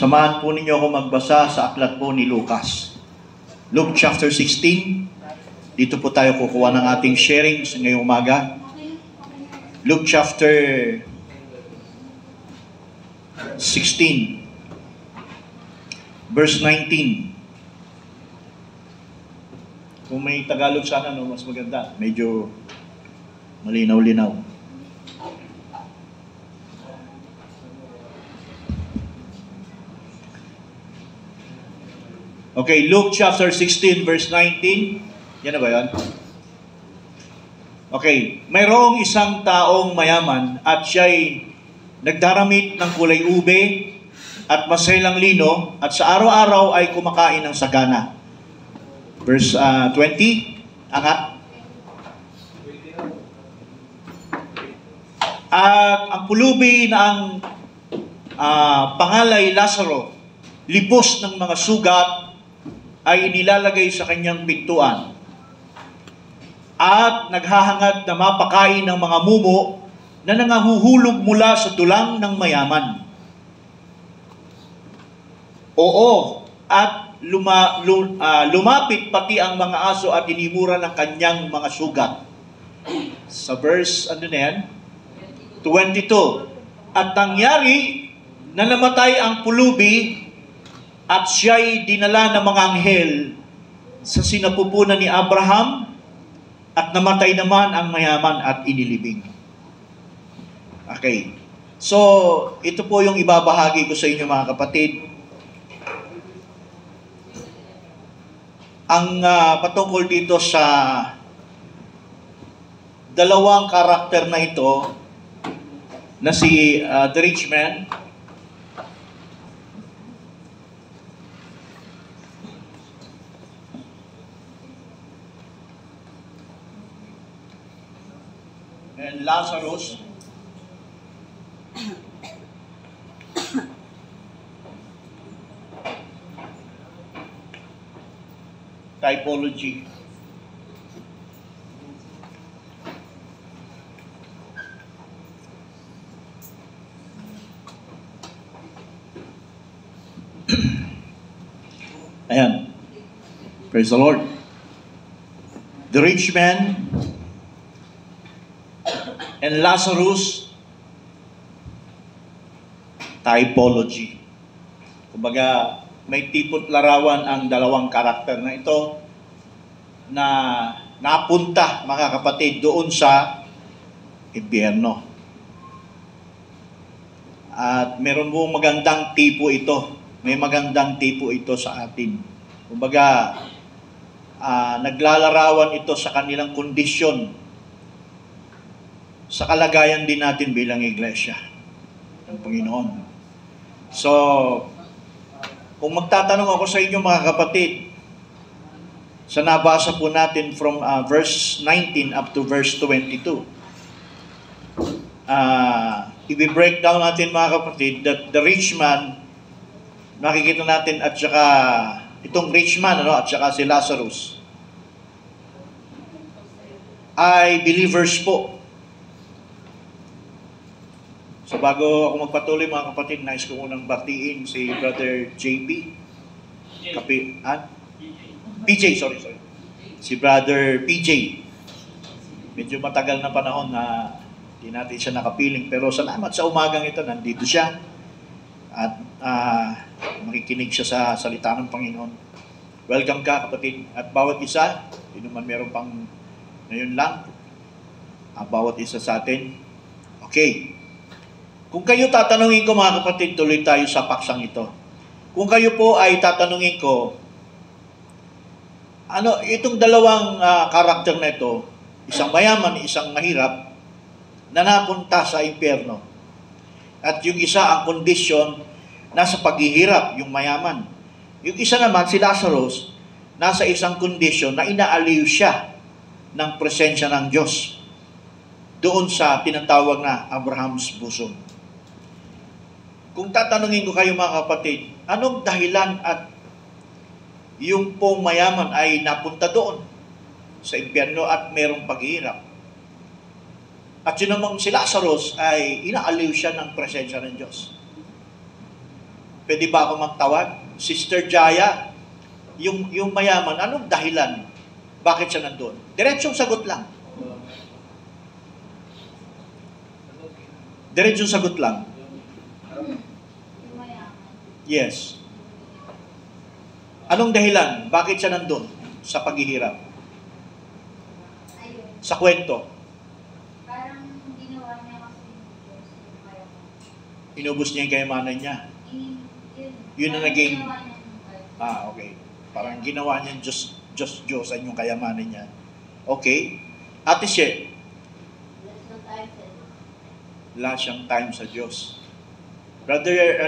Samahan po ninyo ako magbasa sa aklat po ni Lucas. Luke chapter 16. Dito po tayo kukuha ng ating sharing sa ngayong umaga. Luke chapter 16. Verse 19. Kung may Tagalog sana, no, mas maganda. Medyo malinaw-linaw. Okay, Luke chapter 16 verse 19. Yan na ba yan? Okay, mayroong isang taong mayaman at siya'y nagdaramit ng kulay ube at masaylang lino at sa araw-araw ay kumakain ng sagana. Verse 20. Angat. At ang pulubi na ang pangalay Lazaro, libos ng mga sugat, ay inilalagay sa kanyang pintuan at naghahangad na mapakain ng mga mumo na nangahuhulog mula sa tulang ng mayaman. Oo, at lumapit pati ang mga aso at inimura ng kanyang mga sugat. Sa verse, ano na yan? 22. At nangyari na namatay ang pulubi at siya'y dinala ng mga anghel sa sinapupunan ni Abraham at namatay naman ang mayaman at inilibing. Okay. So, ito po yung ibabahagi ko sa inyo mga kapatid. Ang patungkol dito sa dalawang karakter na ito na si the rich man and Lazarus. Typology. Ayan. Praise the Lord. The rich man and Lazarus, typology. Kumbaga, may tipot larawan ang dalawang karakter na ito na napunta, mga kapatid, doon sa impyerno. At meron mo magandang tipo ito. May magandang tipo ito sa atin. Kumbaga, naglalarawan ito sa kanilang kondisyon sa kalagayan din natin bilang iglesia ng Panginoon. So, kung magtatanong ako sa inyo mga kapatid, sa nabasa po natin from verse 19 up to verse 22, i-break down natin mga kapatid that the rich man, nakikita natin at saka itong rich man at saka si Lazarus ay believers po. So bago ako magpatuloy mga kapatid, nais ko unang batiin si Brother JP. PJ, sorry. Si Brother PJ. Medyo matagal na panahon na hindi natin siya nakapiling. Pero salamat sa umagang ito, nandito siya. At makikinig siya sa salita ng Panginoon. Welcome ka kapatid. At bawat isa, hindi naman meron pang ngayon lang. Bawat isa sa atin. Okay. Kung kayo tatanungin ko mga kapatid, tuloy tayo sa paksang ito. Kung kayo po ay tatanungin ko, itong dalawang karakter na ito, isang mayaman, isang mahirap, na napunta sa impyerno. At yung isa ang kondisyon, nasa paghihirap, yung mayaman. Yung isa naman, si Lazarus, nasa isang kondisyon na inaaliw siya ng presensya ng Diyos doon sa tinatawag na Abraham's bosom. Kung tatanungin ko kayo mga kapatid, anong dahilan at yung pong mayaman ay napunta doon sa impyerno at merong paghihirap? At yun namang si Lazarus ay inaaliw siya ng presensya ng Diyos. Pwede ba ako magtawag? Sister Jaya, yung mayaman, anong dahilan? Bakit siya nandun? Diretsong sagot lang. Diretsong sagot lang. Yes. Anong dahilan? Bakit siya nandun sa paghihirap? Sa kwento. Parang ginawa niya kasi yung mayaman. Inubos niya yung kayamanan niya. Yun na naging... Okay. Parang ginawa niya Diyos-Diyosan yung kayamanan niya. Okay. Ate She, wala siyang time sa Diyos. Brother,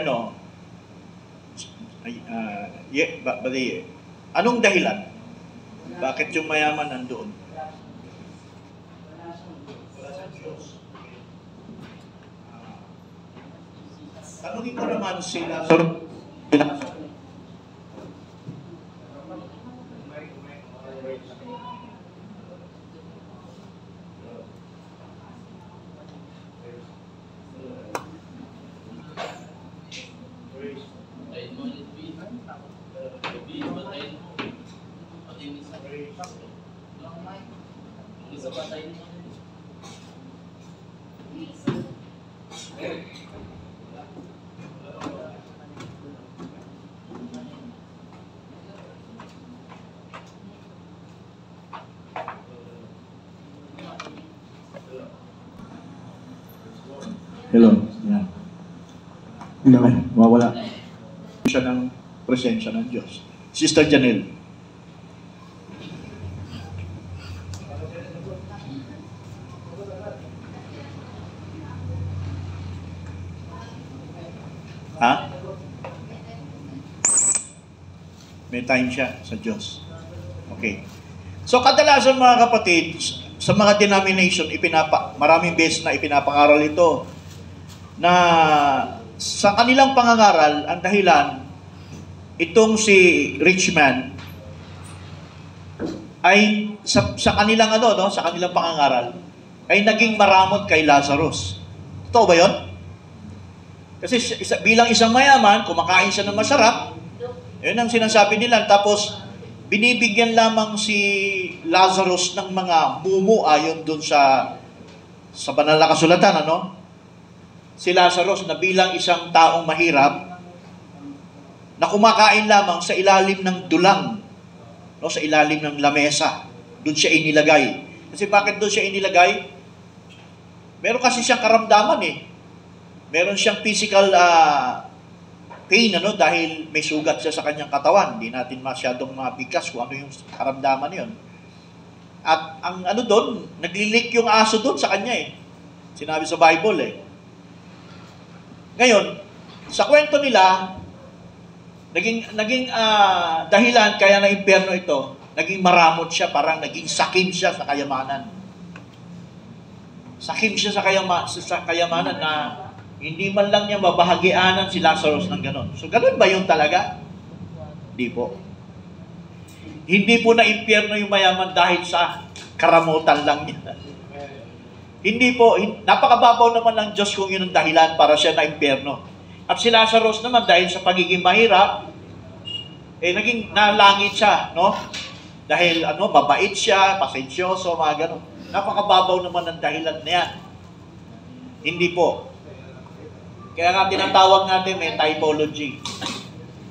anong dahilan? Bakit yung mayaman nandoon? Wala siyang Diyos. Tanungin ko naman sila. Hello. Yan. Hindi naman, mawawala siya ng presensya ng Diyos. Sister Janelle. Ha? May time siya sa Diyos. Okay. So kadalasan mga kapatid, sa mga denomination, maraming beses na ipinapangaral ito, na sa kanilang pangangaral, ang dahilan, itong si rich man, ay sa kanilang sa kanilang pangangaral, ay naging maramot kay Lazarus. Totoo ba yun? Kasi bilang isang mayaman, kumakain siya ng masarap, yun ang sinasabi nila. Tapos, binibigyan lamang si Lazarus ng mga mumu ayon dun sa banal na kasulatan, Si Lazarus na bilang isang taong mahirap, na kumakain lamang sa ilalim ng dulang, sa ilalim ng lamesa. Doon siya inilagay. Kasi bakit doon siya inilagay? Meron kasi siyang karamdaman Meron siyang physical pain, dahil may sugat siya sa kanyang katawan. Hindi natin masyadong mabigkas kung ano yung karamdaman yun. At ang doon, naglilik yung aso doon sa kanya Sinabi sa Bible Ngayon, sa kwento nila, naging dahilan kaya na impyerno ito, naging maramot siya, parang naging sakim siya sa kayamanan. Sakim siya sa kayamanan na hindi man lang niya mabahagianan si Lazarus ng ganon. So, ganon ba yung talaga? Hindi po. Hindi po na impyerno yung mayaman dahil sa karamutan lang niya. Hindi po, napakababaw naman ng Diyos kung yun ang dahilan para siya na impyerno. At si Lazarus naman dahil sa pagiging mahirap, naging nalangit siya, Dahil, mabait siya, pasensyoso, mga ganon. Napakababaw naman ng dahilan na yan. Hindi po. Kaya nga tinatawag natin may typology.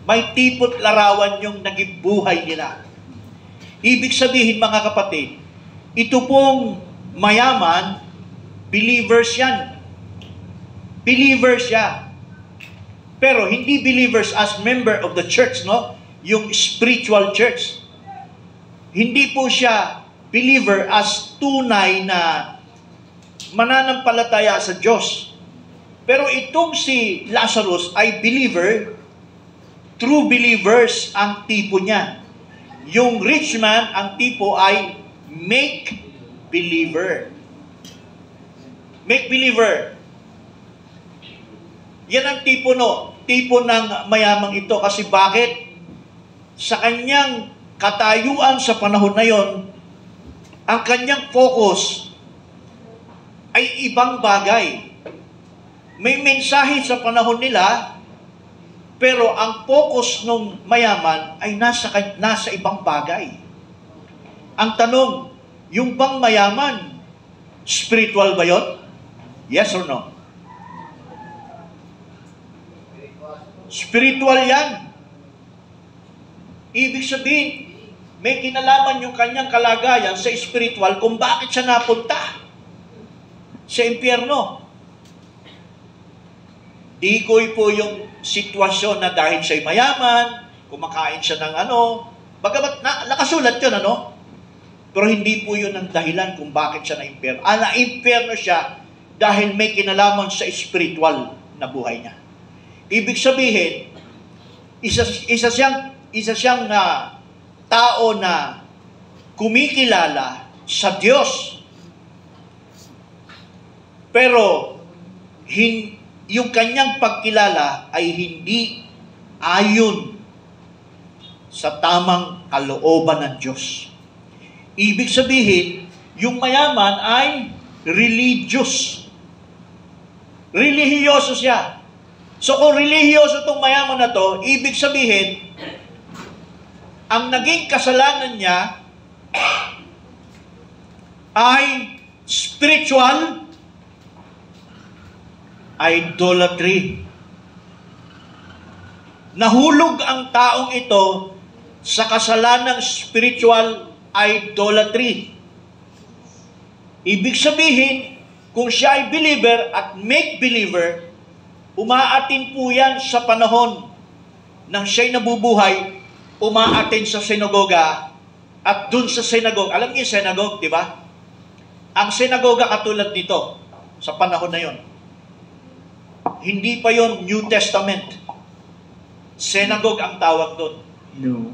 May tipot larawan yung naging buhay nila. Ibig sabihin, mga kapatid, ito pong mayaman, believers yan. Believers siya. Pero hindi believers as member of the church, Yung spiritual church. Hindi po siya believer as tunay na mananampalataya sa Diyos. Pero itong si Lazarus ay believer, true believers ang tipo niya. Yung rich man, ang tipo ay make believer. Make believer. Yan ang tipo ng mayamang ito. Kasi bakit? Sa kanyang katayuan sa panahon na yon, ang kanyang focus ay ibang bagay. May mensahe sa panahon nila, Pero ang focus ng mayaman ay nasa ibang bagay. Ang tanong, yung bang mayaman, spiritual ba yun? Yes or no? Spiritual yan. Ibig sabihin, may kinalaman yung kanyang kalagayan sa spiritual kung bakit siya napunta sa impyerno. Ikoy po yung sitwasyon na dahil siya'y mayaman, kumakain siya ng bagamat nakasulat yun, Pero hindi po yun ang dahilan kung bakit siya na-impyerno. Na-impyerno siya dahil may kinalaman sa spiritual na buhay niya. Ibig sabihin, isa siyang tao na kumikilala sa Diyos. Pero, yung kanyang pagkilala ay hindi ayon sa tamang kalooban ng Diyos. Ibig sabihin, yung mayaman ay religious. Relihiyoso siya. So kung relihiyoso itong mayaman na to, ibig sabihin, ang naging kasalanan niya ay spiritual idolatry. Nahulog ang taong ito sa kasalanang spiritual idolatry. Ibig sabihin, kung siya ay believer at make believer, umaatin po yan sa panahon nang siya'y nabubuhay, umaatin sa sinagoga, at dun sa sinagoga, alam niyo yung sinagoga, di ba? Ang sinagoga katulad nito, sa panahon na yon. Hindi pa yon New Testament. Synagogue ang tawag doon. No.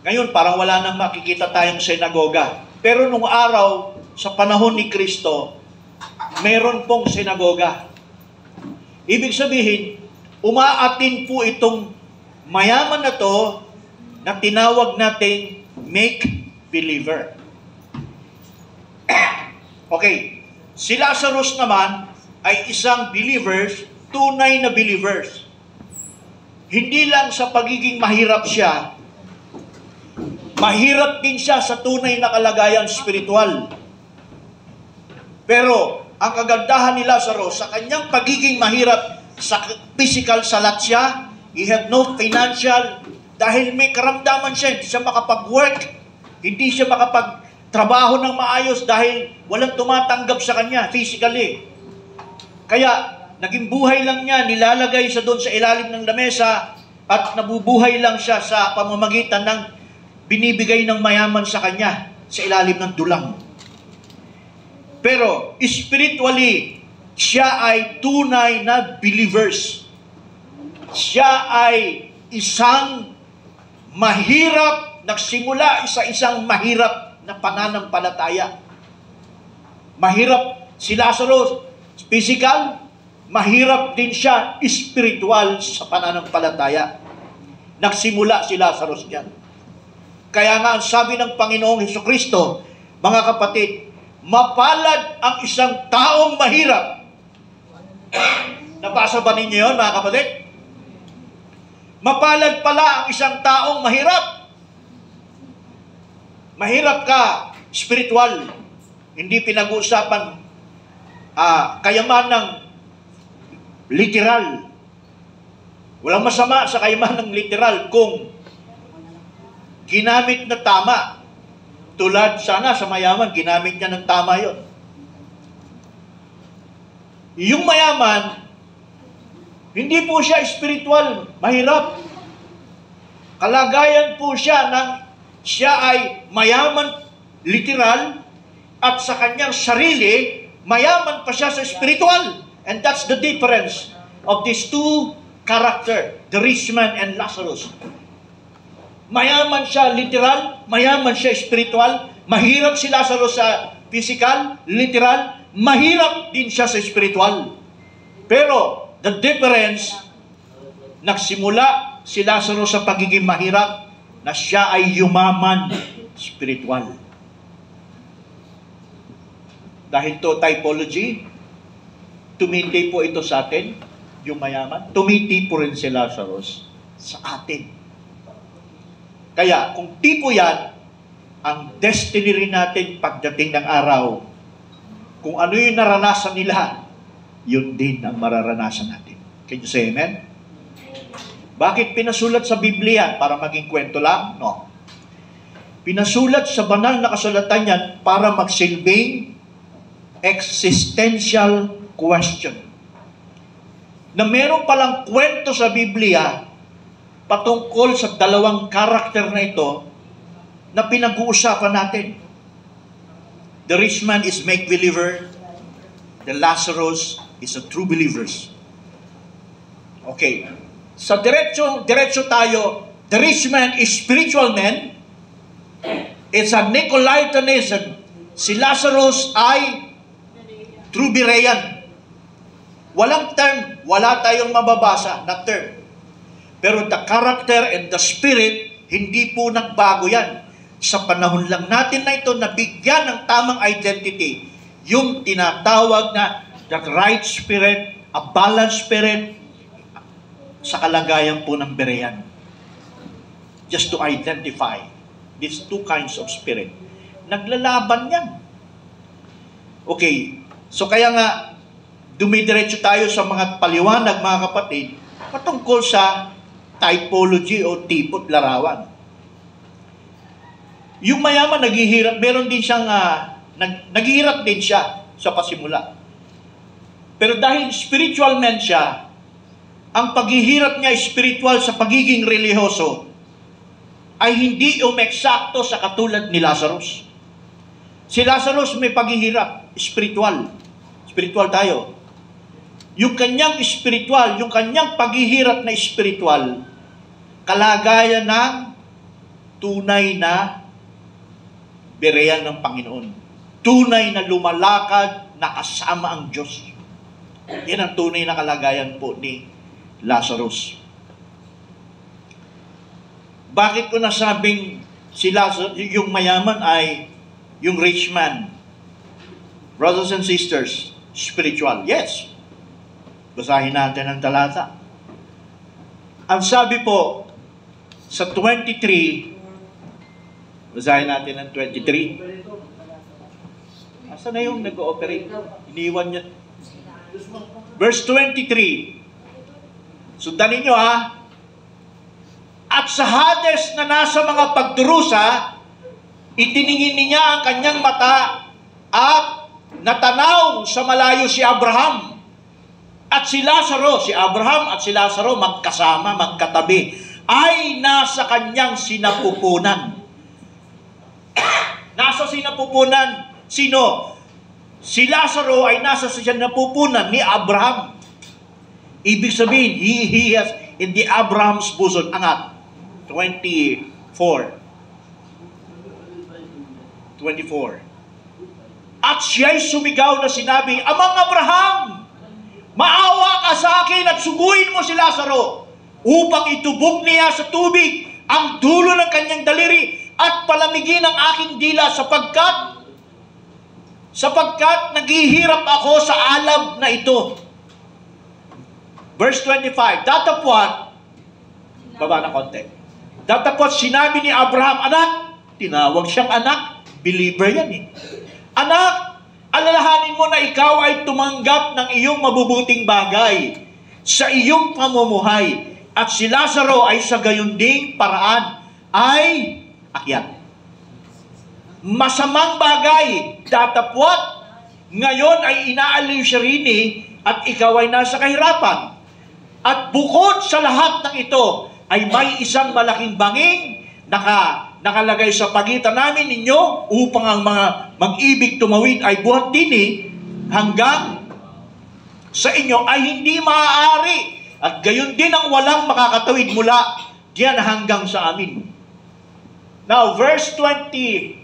Ngayon, parang wala nang makikita tayong sinagoga. Pero nung araw, sa panahon ni Kristo, meron pong sinagoga. Ibig sabihin, umaatin po itong mayaman na to na tinawag nating make believer. Okay, si Lazarus naman ay isang believers, tunay na believers. Hindi lang sa pagiging mahirap siya, mahirap din siya sa tunay na kalagayan spiritual. Pero, ang kagandahan ni Lazarus, sa kanyang pagiging mahirap sa physical salat siya, he had no financial, dahil may karamdaman siya, hindi siya makapag-work, hindi siya makapag-trabaho ng maayos dahil walang tumatanggap sa kanya physically. Kaya, naging buhay lang niya, nilalagay siya doon sa ilalim ng lamesa at nabubuhay lang siya sa pamamagitan ng binibigay ng mayaman sa kanya sa ilalim ng dulang. Pero, spiritually, siya ay tunay na believers. Siya ay isang mahirap, nagsimula isang mahirap na pananampalataya. Mahirap si Lazarus, physical, mahirap din siya spiritual sa pananampalataya. Nagsimula si Lazarus diyan. Kaya nga ang sabi ng Panginoong Hesukristo, mga kapatid, mapalad ang isang taong mahirap. Nabasa ba ninyo yun, mga kapatid? Mapalad pala ang isang taong mahirap. Mahirap ka, spiritual. Hindi pinag-uusapan kayamanang literal. Walang masama sa kayamanang literal kung ginamit na tama. Tulad sana sa mayaman, ginamit niya ng tama yon. Yung mayaman, hindi po siya spiritual, mahirap. Kalagayan po siya ng siya ay mayaman literal at sa kanyang sarili, mayaman pa siya sa spiritual. And that's the difference of these two characters, the rich man and Lazarus. Mayaman siya literal, mayaman siya spiritual, mahirap si Lazarus sa physical, literal, mahirap din siya sa spiritual. Pero, the difference, nagsimula si Lazarus sa pagiging mahirap, na siya ay yumaman spiritual. Dahil to typology, tumindi po ito sa atin. yung mayaman, tumitipo rin si Lazarus sa atin. Kaya, kung tipo yan, ang destiny rin natin pagdating ng araw, kung ano yung naranasan nila, yun din ang mararanasan natin. Can you say amen? Bakit pinasulat sa Biblia? Para maging kwento lang? No. Pinasulat sa banal na kasulatan yan para magsilbing existential question. Na meron palang kwento sa Biblia patungkol sa dalawang karakter na ito na pinag-uusapan natin. The rich man is make-believer. The Lazarus is a true believer. Okay. Sa diretso tayo, the rich man is spiritual man. It's a Nicolaitanism. Si Lazarus ay true Berean. Walang term, wala tayong mababasa na term. Pero the character and the spirit, hindi po nagbago yan. Sa panahon lang natin na ito, nabigyan ng tamang identity. Yung tinatawag na the right spirit, a balanced spirit, sa kalagayan po ng Berean. Just to identify these two kinds of spirit. Naglalaban yan. Okay, so kaya nga, dumidiretso tayo sa mga paliwanag, mga kapatid, patungkol sa typology o tipot larawan. Yung mayaman naghihirap, meron din siyang, naghihirap din siya sa pasimula. Pero dahil spiritual man siya, ang paghihirap niya spiritual sa pagiging relihiyoso ay hindi umeksakto sa katulad ni Lazarus. Si Lazarus may paghihirap spiritual. Spiritual tayo. Yung kanyang spiritual, yung kanyang paghihirap na spiritual, kalagayan ng tunay na Berean ng Panginoon. Tunay na lumalakad na kasama ang Diyos. Yan ang tunay na kalagayan po ni Lazarus. Bakit ko nasabing si Lazarus, yung mayaman ay yung rich man? Brothers and sisters, spiritual. Yes. Basahin natin ang talata. Ang sabi po sa 23, basahin natin ang 23. Asa na yung nag-ooperate? Iniwan niya. Verse 23. Sundanin nyo ha. At sa Hades na nasa mga pagdurusa, itiningin niya ang kanyang mata at natanaw sa malayo si Abraham. At si Lazaro, si Abraham at si Lazaro magkasama, magkatabi, ay nasa kanyang sinapupunan. Nasa sinapupunan, sino? Si Lazaro ay nasa sinapupunan ni Abraham. Ibig sabihin, he has in the Abraham's bosom. Angat. 24. At siya'y sumigaw na sinabi, Amang Abraham, maawa ka sa akin at suguin mo si Lazaro upang itubog niya sa tubig ang dulo ng kanyang daliri at palamigin ang aking dila sapagkat naghihirap ako sa alab na ito. Verse 25, datapwat, baba na konti. Datapwat sinabi ni Abraham, anak, tinawag siyang anak, believer yan eh. Anak, alalahanin mo na ikaw ay tumanggap ng iyong mabubuting bagay sa iyong pamumuhay at si Lazaro ay sa gayunding paraan ay akyat. Masamang bagay, datapwat, ngayon ay inaaliw siya rin eh, at ikaw ay nasa kahirapan. At bukod sa lahat ng ito, ay may isang malaking banging nakalagay sa pagitan namin ninyo upang ang mga mag-ibig tumawid ay buhat din eh, hanggang sa inyo ay hindi maaari. At gayon din ang walang makakatawid mula diyan hanggang sa amin. Now, verse 27.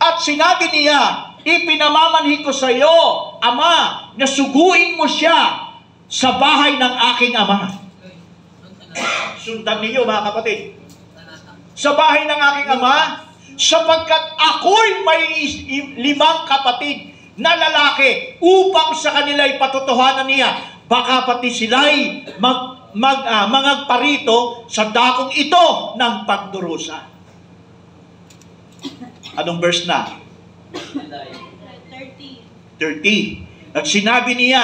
At sinabi niya, ipinamamanhi ko sa iyo, Ama, na suguin mo siya sa bahay ng aking ama. Sundan ninyo mga kapatid. Sa bahay ng aking ama, sapagkat ako'y may 5 kapatid na lalaki upang sa kanila ipatotohanan niya. Baka pati sila'y mangagparito sa dakong ito ng pagdurusa. Anong verse na? 30. At sinabi niya,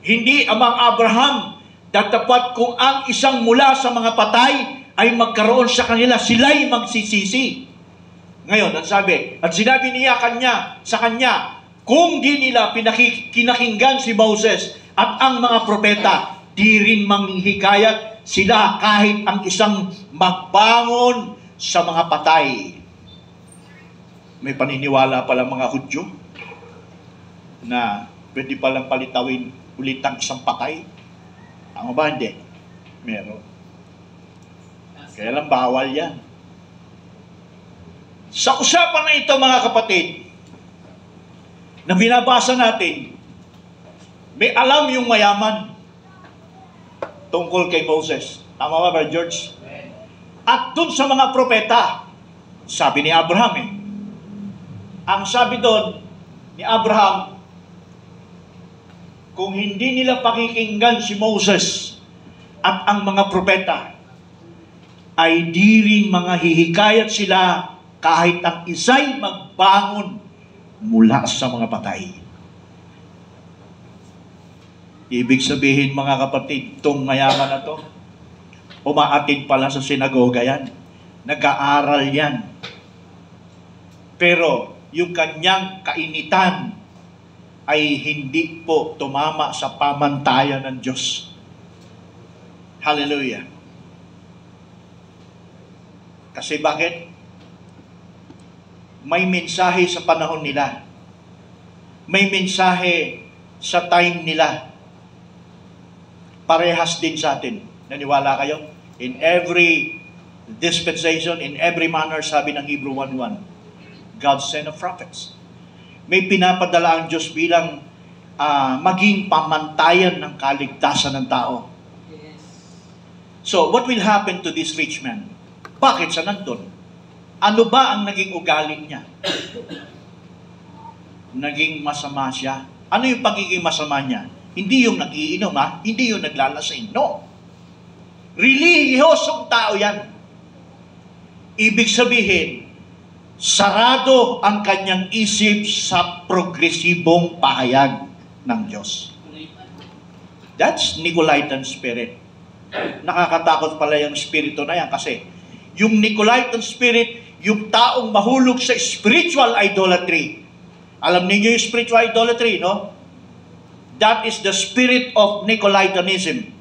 hindi amang Abraham datapat kung ang isang mula sa mga patay ay magkaroon sa kanila, sila'y magsisisi. Ngayon, ang sabi, at sinabi niya sa kanya, kung di nila kinakinggan si Moses at ang mga propeta, di rin manghihikayat sila kahit ang isang magbangon sa mga patay. May paniniwala pala mga Hudyo na pwede palang palitawin ulit ang isang patay. Tama ba? Hindi. Meron. Kaya lang bawal yan. Sa usapan na ito mga kapatid, na binabasa natin, may alam yung mayaman tungkol kay Moses. Tama ba, Brother George? At dun sa mga propeta, sabi ni Abraham ang sabi doon ni Abraham, kung hindi nila pakikinggan si Moses at ang mga propeta, ay di rin mga hihikayat sila kahit ang isa'y magbangon mula sa mga patay. Ibig sabihin mga kapatid, itong mayaman na to, umaatid pala sa sinagoga yan. Nag-aaral yan. Pero yung kanyang kainitan ay hindi po tumama sa pamantayan ng Diyos. Hallelujah. Kasi bakit? May mensahe sa panahon nila. May mensahe sa time nila. Parehas din sa atin. Naniwala kayo? In every dispensation, in every manner, sabi ng Hebrew 1:1, God sent of prophets. May pinapadala ang Diyos bilang maging pamantayan ng kaligtasan ng tao. Yes. So, what will happen to this rich man? Bakit siya nandun? Ano ba ang naging ugali niya? Naging masama siya. Ano yung pagiging masama niya? Hindi yung nagiinom, hindi yung naglalasing. No. Relihiyosong tao yan. Ibig sabihin, sarado ang kanyang isip sa progresibong pahayag ng Diyos. That's Nicolaitan spirit. Nakakatakot pala yung spirito na yan kasi yung Nicolaitan spirit, yung taong mahulog sa spiritual idolatry. Alam niyo yung spiritual idolatry, no? That is the spirit of Nicolaitanism.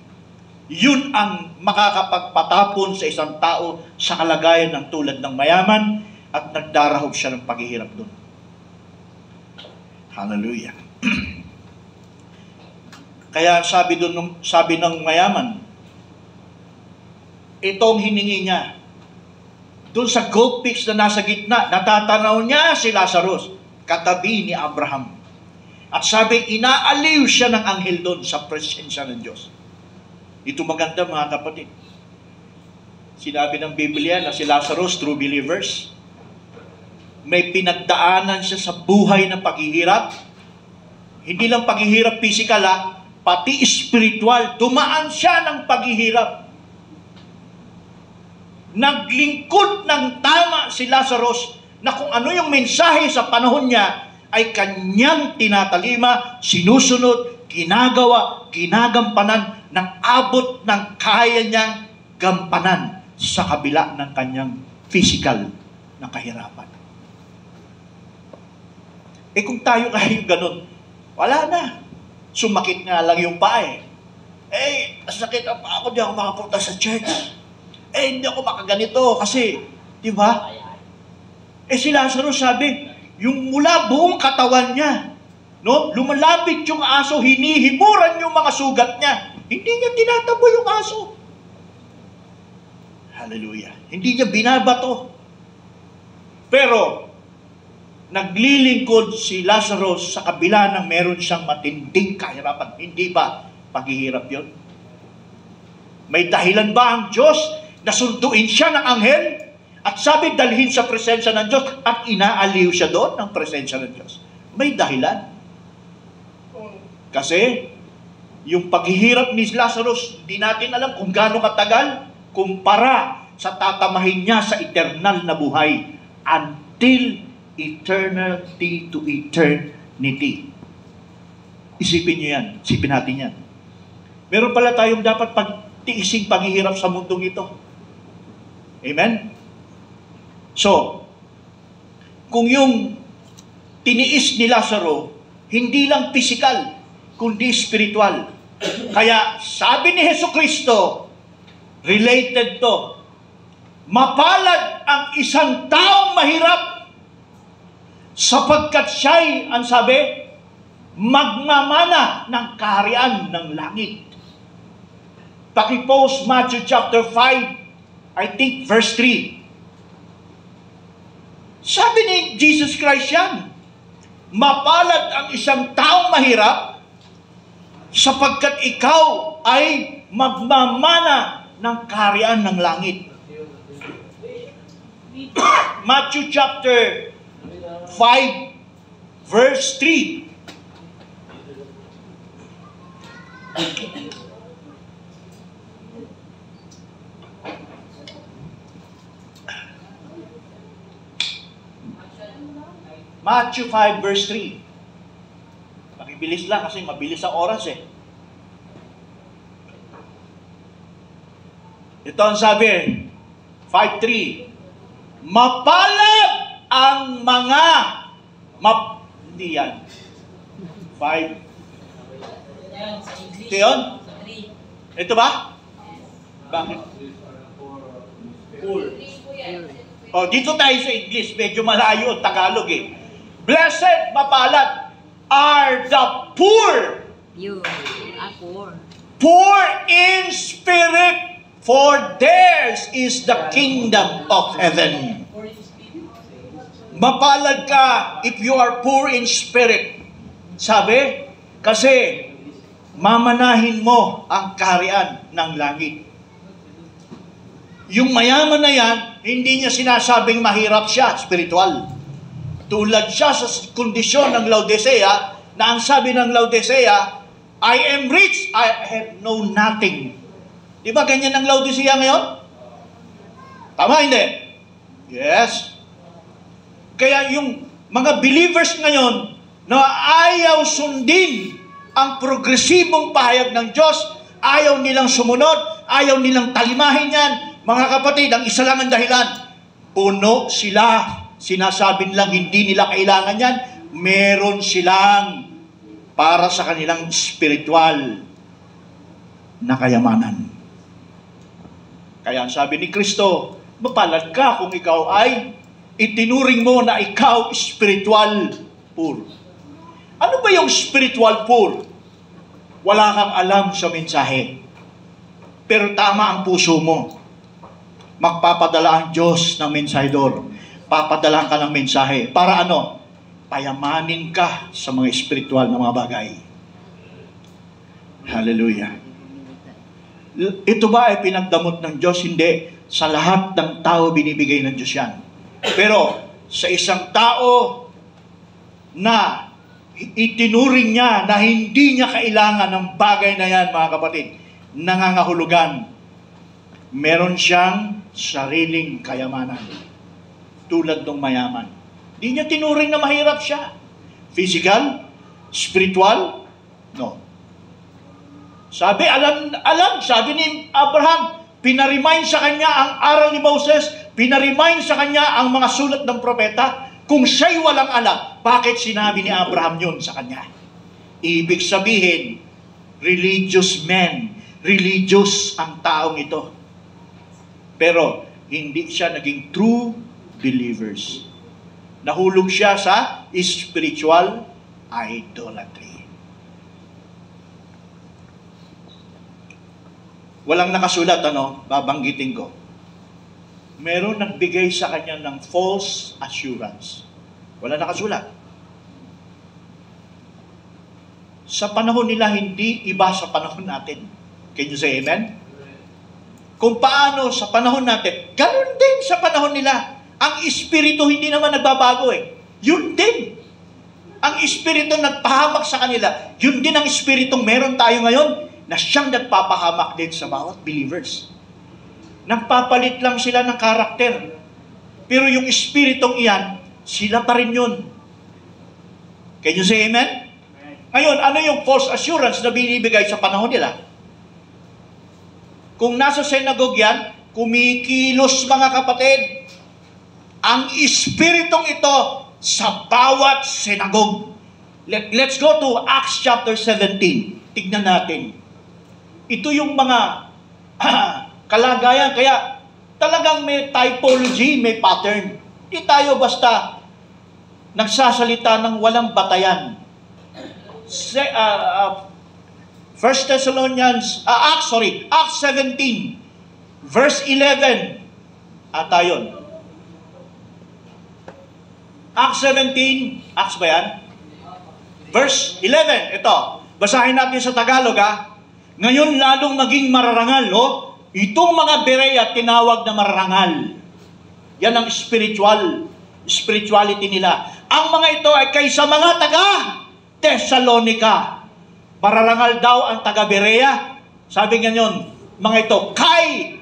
Yun ang makakapagpatapon sa isang tao sa kalagayan ng tulad ng mayaman at nagdarahog siya ng paghihirap doon. Hallelujah. Kaya sabi ng mayaman, itong hiningi niya, doon sa gold pits na nasa gitna, natatanaw niya si Lazarus, katabi ni Abraham. At sabi, inaaliw siya ng anghel doon sa presensya ng Diyos. Ito maganda mga kapatid. Sinabi ng Biblia na si Lazarus, true believers, may pinagdaanan siya sa buhay ng paghihirap. Hindi lang paghihirap physical, pati spiritual. Dumaan siya ng paghihirap. Naglingkod ng tama si Lazarus na kung ano yung mensahe sa panahon niya ay kanyang tinatalima, sinusunod, ginagawa, ginagampanan ng abot ng kaya niyang gampanan sa kabila ng kanyang physical na kahirapan. Kung tayo kayo ganun, wala na. Sumakit nga lang yung paa sakit ang paa ko, di ako makapunta sa church. Hindi ako makaganito kasi, di ba? Si Lazarus sabi, yung mula buong katawan niya, no? Lumalapit yung aso, hinihimuran yung mga sugat niya. Hindi niya tinatabo yung aso. Hallelujah. Hindi niya binabato. Pero, naglilingkod si Lazarus sa kabila ng meron siyang matinding kahirapan. Hindi ba paghihirap yun? May dahilan ba ang Diyos na sunduin siya ng anghel? At sabi, dalhin sa presensya ng Diyos at inaaliw siya doon ng presensya ng Diyos. May dahilan. Kasi, yung paghihirap ni Lazarus, di natin alam kung gaano katagal, kumpara sa tatamahin niya sa eternal na buhay until eternity to eternity. Isipin niyo yan. Isipin natin yan. Meron pala tayong dapat pagtiising paghihirap sa mundong ito. Amen? So, kung yung tiniis ni Lazaro, hindi lang physical, kundi spiritual. Kaya sabi ni Jesucristo, related to, mapalad ang isang taong mahirap sapagkat siya'y, ang sabi, magmamana ng kaharian ng langit. Pakipost Matthew chapter 5, I think verse 3. Sabi ni Jesus Christ yan, mapalad ang isang taong mahirap sapagkat ikaw ay magmamana ng kaharian ng langit. Matthew chapter 5 verse 3. Matthew 5 verse 3. Pakibilis lang kasi mabilis ang oras eh. Ito ang sabi, 5:3. Mapalad ang mga hindi yan. 5. Ito yun? Ito ba? Bakit? Cool. Oh, dito tayo sa English. Medyo malayo, Tagalog eh. Blessed, mapalad, are the poor. Poor. Poor in spirit, for theirs is the kingdom of heaven. Mapalad ka if you are poor in spirit. Sabi, kasi mamanahin mo ang kaharian ng langit. Yung mayaman na yan, hindi niya sinasabing mahirap siya, spiritual. Tulad siya sa kondisyon ng Laodicea, na ang sabi ng Laodicea, I am rich, I have no nothing. Di ba ganyan ang Laodicea ngayon? Tama, hindi? Yes. Kaya yung mga believers ngayon, na ayaw sundin ang progresibong pahayag ng Diyos, ayaw nilang sumunod, ayaw nilang talimahin yan. Mga kapatid, ang isa lang ang dahilan, puno sila. Sinasabing lang hindi nila kailangan yan. Meron silang para sa kanilang spiritual na kayamanan. Kaya ang sabi ni Kristo, mapalad ka kung ikaw ay itinuring mo na ikaw spiritual poor. Ano ba yung spiritual poor? Wala kang alam sa mensahe. Pero tama ang puso mo. Magpapadala ang Diyos ng mensahedor. Papadalahan ka ng mensahe. Para ano? Payamanin ka sa mga spiritual na mga bagay. Hallelujah. Ito ba ay pinagdamot ng Diyos? Hindi. Sa lahat ng tao binibigay ng Diyos yan. Pero sa isang tao na itinuring niya na hindi niya kailangan ng bagay na yan, mga kapatid, nangangahulugan, meron siyang sariling kayamanan. Tulad ng mayaman. Di niya tinuring na mahirap siya. Physical? Spiritual? No. Sabi, sabi ni Abraham, pinaremind sa kanya ang aral ni Moses, pinaremind sa kanya ang mga sulat ng propeta. Kung siya'y walang alam, bakit sinabi ni Abraham yun sa kanya? Ibig sabihin, religious men, religious ang taong ito. Pero, hindi siya naging true believers. Nahulog siya sa spiritual idolatry. Walang nakasulat, babanggitin ko. Meron nagbigay sa kanya ng false assurance. Wala nakasulat. Sa panahon nila, hindi iba sa panahon natin. Can you say amen? kung paano sa panahon natin, ganun din sa panahon nila. Ang Espiritu hindi naman nagbabago eh. Yun din. Ang Espiritu nagpahamak sa kanila. Yun din ang Espiritong meron tayo ngayon na siyang nagpapahamak din sa bawat believers. Nagpapalit lang sila ng karakter. Pero yung Espiritong iyan, sila pa rin yun. Can you say amen? Ngayon, ano yung false assurance na binibigay sa panahon nila? Kung nasa synagogue yan, kumikilos mga kapatid, ang Espiritong ito sa bawat synagogue. Let's go to Acts chapter 17. Tignan natin. Ito yung mga kalagayan. Kaya talagang may typology, may pattern. Hindi tayo basta nagsasalita ng walang batayan. Acts 17, verse 11. Ata yun. Acts 17, Acts ba yan? Verse 11, ito. Basahin natin sa Tagalog, ha? Ngayon lalong maging mararangal, itong mga Berea tinawag na mararangal. Yan ang spirituality nila. Ang mga ito ay kaysa mga taga Thessalonica. Mararangal daw ang taga Berea. Sabi nga yun, mga ito, kay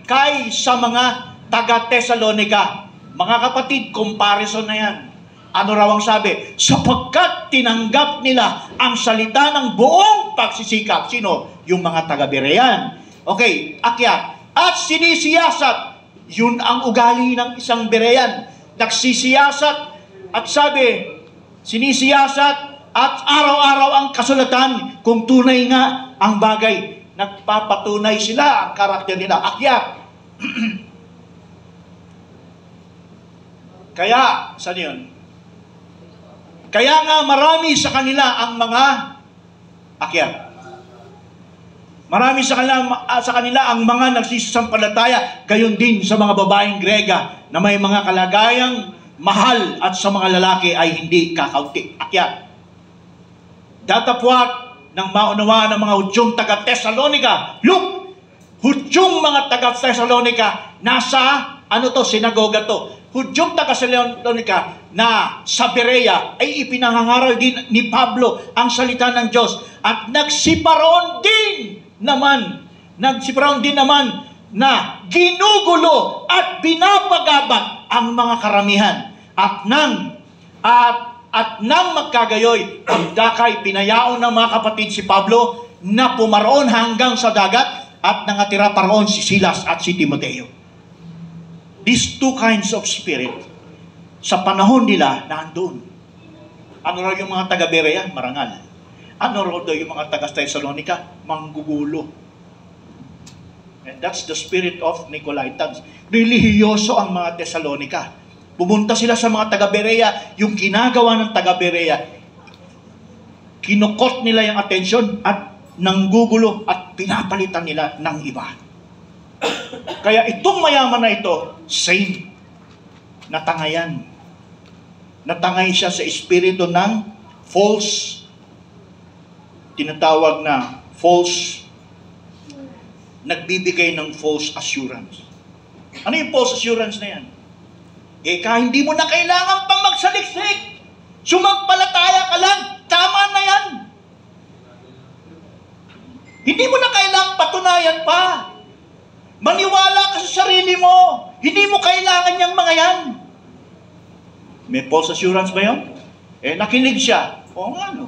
sa mga taga Thessalonica. Mga kapatid, comparison na yan. Ano raw ang sabi? Sapagkat tinanggap nila ang salita ng buong pagsisikap. Sino? Yung mga taga-Berean. Okay, akyat. At sinisiyasat. Yun ang ugali ng isang Berean. Nagsisiyasat at sabi, sinisiyasat at araw-araw ang kasulatan kung tunay nga ang bagay. Nagpapatunay sila ang karakter nila. Akyat. Kaya, saan yun? Kaya nga marami sa kanila ang mga akyat. Marami sa kanila ang mga nagsisampalataya, gayon din sa mga babaeng Grega na may mga kalagayang mahal at sa mga lalaki ay hindi kakaunti. Akyat. Datapwat ng maunawaan ng mga Hudyong taga-Thessalonica. Look! Hudyong mga taga-Thessalonica nasa, sinagoga to. Hudyong taga-Thessalonica na sa Berea ay ipinangangaral din ni Pablo ang salita ng Diyos at nagsiparoon din naman na ginugulo at binabagabag ang mga karamihan at nang magkagayoy ang dakay pinayaon ng mga kapatid si Pablo na pumaroon hanggang sa dagat at nangatira paroon si Silas at si Timoteo. These two kinds of spirit, sa panahon nila, naandun. Ano raw yung mga taga-Berea? Marangal. Ano raw daw yung mga taga-Thessalonica? Manggugulo. And that's the spirit of Nicolaitans. Relihiyoso ang mga Thessalonica. Pumunta sila sa mga taga-Berea, yung ginagawa ng taga-Berea, kinukot nila yung atensyon at nanggugulo at pinapalitan nila ng iba. Kaya itong mayaman na ito, same. Natangayan. Natangay siya sa espiritu ng false, tinatawag na false, nagbibigay ng false assurance. Ano yung false assurance na yan? Hindi mo na kailangan pang magsaliksik. Sumagpalataya ka lang. Tama na yan. Hindi mo na kailangan patunayan pa. Maniwala ka sa sarili mo. Hindi mo kailangan yung mga yan. May false assurance ba yun? Nakinig siya. Oo nga, no.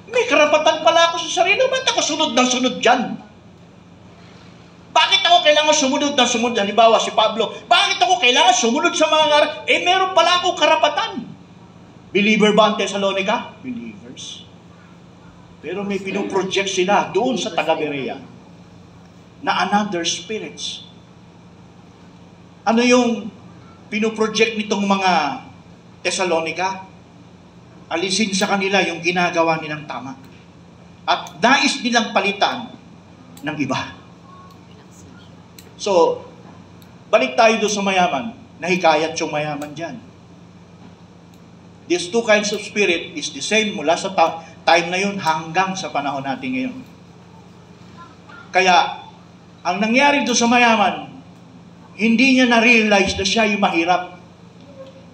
May karapatan pala ako sa sarili. Ba't ako sunod ng sunod dyan? Bakit ako kailangan sumunod ng sumunod? Halimbawa, si Pablo. Bakit ako kailangan sumunod sa mga meron pala akong karapatan. Believer ba ang Thessalonica? Believers. Pero may pinoproject sila doon sa taga-Berea na another spirits. Ano yung pinoproject nitong mga Thessalonica? Alisin sa kanila yung ginagawa nilang tama. At nais nilang palitan ng iba. So, balik tayo doon sa mayaman. Nahikayat yung mayaman dyan. These two kinds of spirit is the same mula sa time na yun hanggang sa panahon natin ngayon. Kaya, Ang nangyari doon sa mayaman, hindi niya na-realize na siya yung mahirap.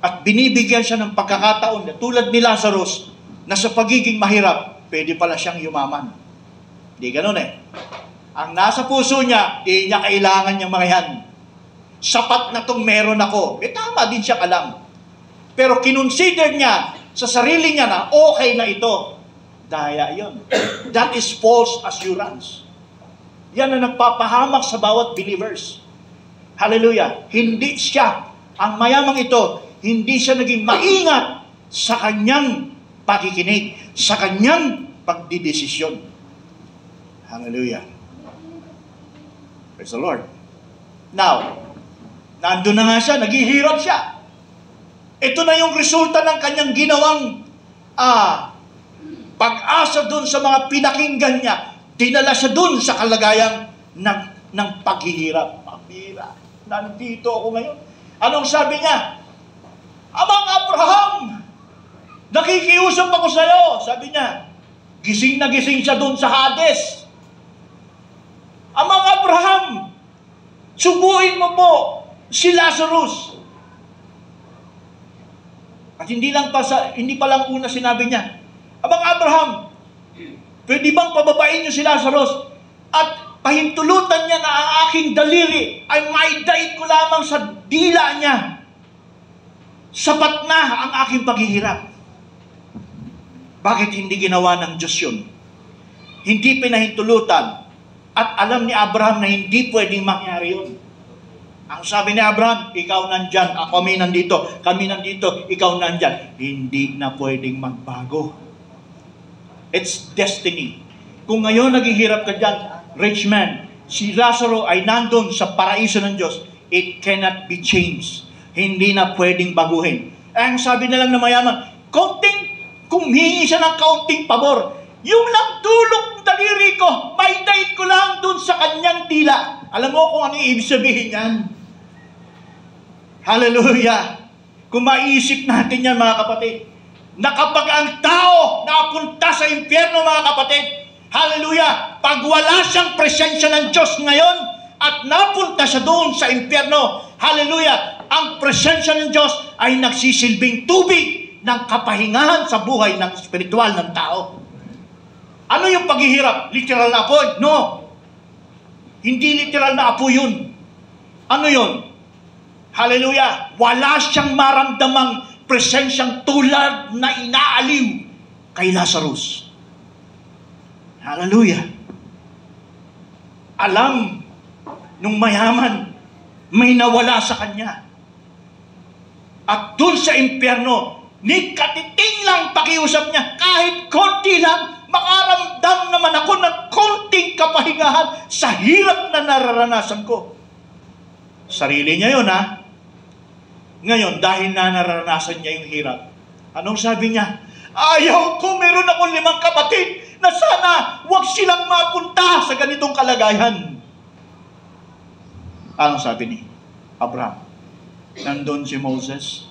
At binibigyan siya ng pagkakataon na tulad ni Lazarus, na sa pagiging mahirap, pwede pala siyang yumaman. Hindi ganun eh. Ang nasa puso niya, di niya kailangan niyang mga yan. Sapat na tong meron ako. Tama din siya kalam. Pero kinonsider niya sa sarili niya na okay na ito. Daya yon. That is false assurance. Yan ang nagpapahamak sa bawat believers. Hallelujah. Hindi siya, ang mayamang ito, hindi siya naging maingat sa kanyang pakikinig, sa kanyang pagdidesisyon. Hallelujah. Praise the Lord. Now, nandun na nga siya, naghihirap siya. Ito na yung resulta ng kanyang ginawang pag-asa dun sa mga pinakinggan niya. Dinala siya dun sa kalagayang ng paghihirap. Pambira, nandito ako ngayon. Anong sabi niya? Amang Abraham, nakikiusap ako sa iyo. Sabi niya, gising na gising siya dun sa Hades. Amang Abraham, subuin mo po si Lazarus. At hindi pa lang una sinabi niya, Amang Abraham, pwede bang pababain niyo si Lazarus at pahintulutan niya na ang aking daliri ay maidaig ko lamang sa dila niya. Sapat na ang aking paghihirap. Bakit hindi ginawa ng Diyos yun? Hindi pinahintulutan at alam ni Abraham na hindi pwedeng mangyari yun. Ang sabi ni Abraham, ikaw nandyan, kami nandito, ikaw nandyan. Hindi na pwedeng magbago. It's destiny. Kung ngayon naghihirap ka dyan, rich man, si Lazaro ay nandun sa paraiso ng Diyos, it cannot be changed. Hindi na pwedeng baguhin. Ang sabi na lang na mayaman, kung hingi siya ng kaunting pabor, yung lang dulok ng daliri ko, may date ko lang dun sa kanyang dila. Alam mo kung ano yung ibig sabihin yan? Hallelujah! Kung maisip natin yan, mga kapatid, na kapag ang tao napunta sa impyerno, mga kapatid, hallelujah, pag wala siyang presensya ng Diyos ngayon at napunta siya doon sa impyerno, hallelujah, ang presensya ng Diyos ay nagsisilbing tubig ng kapahingahan sa buhay ng spiritual ng tao. Ano yung paghihirap? Literal na apoy? No. Hindi literal na apoy yun. Ano yun? Hallelujah! Wala siyang maramdamang presensyang tulad na inaaliw kay Lazarus. Hallelujah! Alam nung mayaman, may nawala sa kanya. At dun sa impyerno, ni katiting lang pakiusap niya, kahit konti lang, makaramdam naman ako ng konting kapahingahan sa hirap na nararanasan ko. Sarili niya yun, ha? Ngayon, dahil na naranasan niya yung hirap, anong sabi niya? Ayaw ko, meron akong 5 kapatid na sana huwag silang mapunta sa ganitong kalagayan. Anong sabi ni Abraham? Nandun si Moses,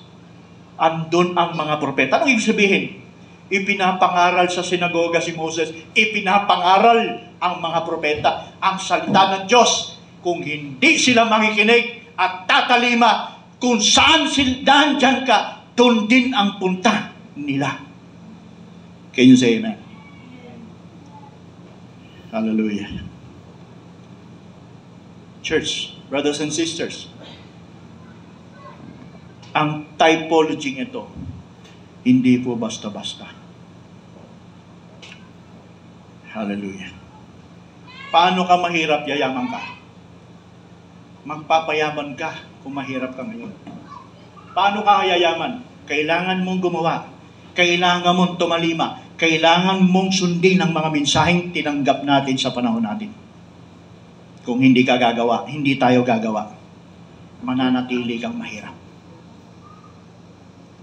andun ang mga propeta. Anong ibig sabihin? Ipinapangaral sa sinagoga si Moses, ipinapangaral ang mga propeta, ang salita ng Diyos. Kung hindi sila makikinig at tatalima, kung saan sila dyan ka, doon din ang punta nila. Can you say amen? Hallelujah. Church, brothers and sisters, ang typology ito, hindi po basta-basta. Hallelujah. Paano ka mahirap, yayaman ka? Magpapayaman ka kung mahirap ka ngayon. Paano ka yayaman? Kailangan mong gumawa. Kailangan mong tumalima. Kailangan mong sundin ang mga mensaheng tinanggap natin sa panahon natin. Kung hindi ka gagawa, hindi tayo gagawa, mananatili kang mahirap.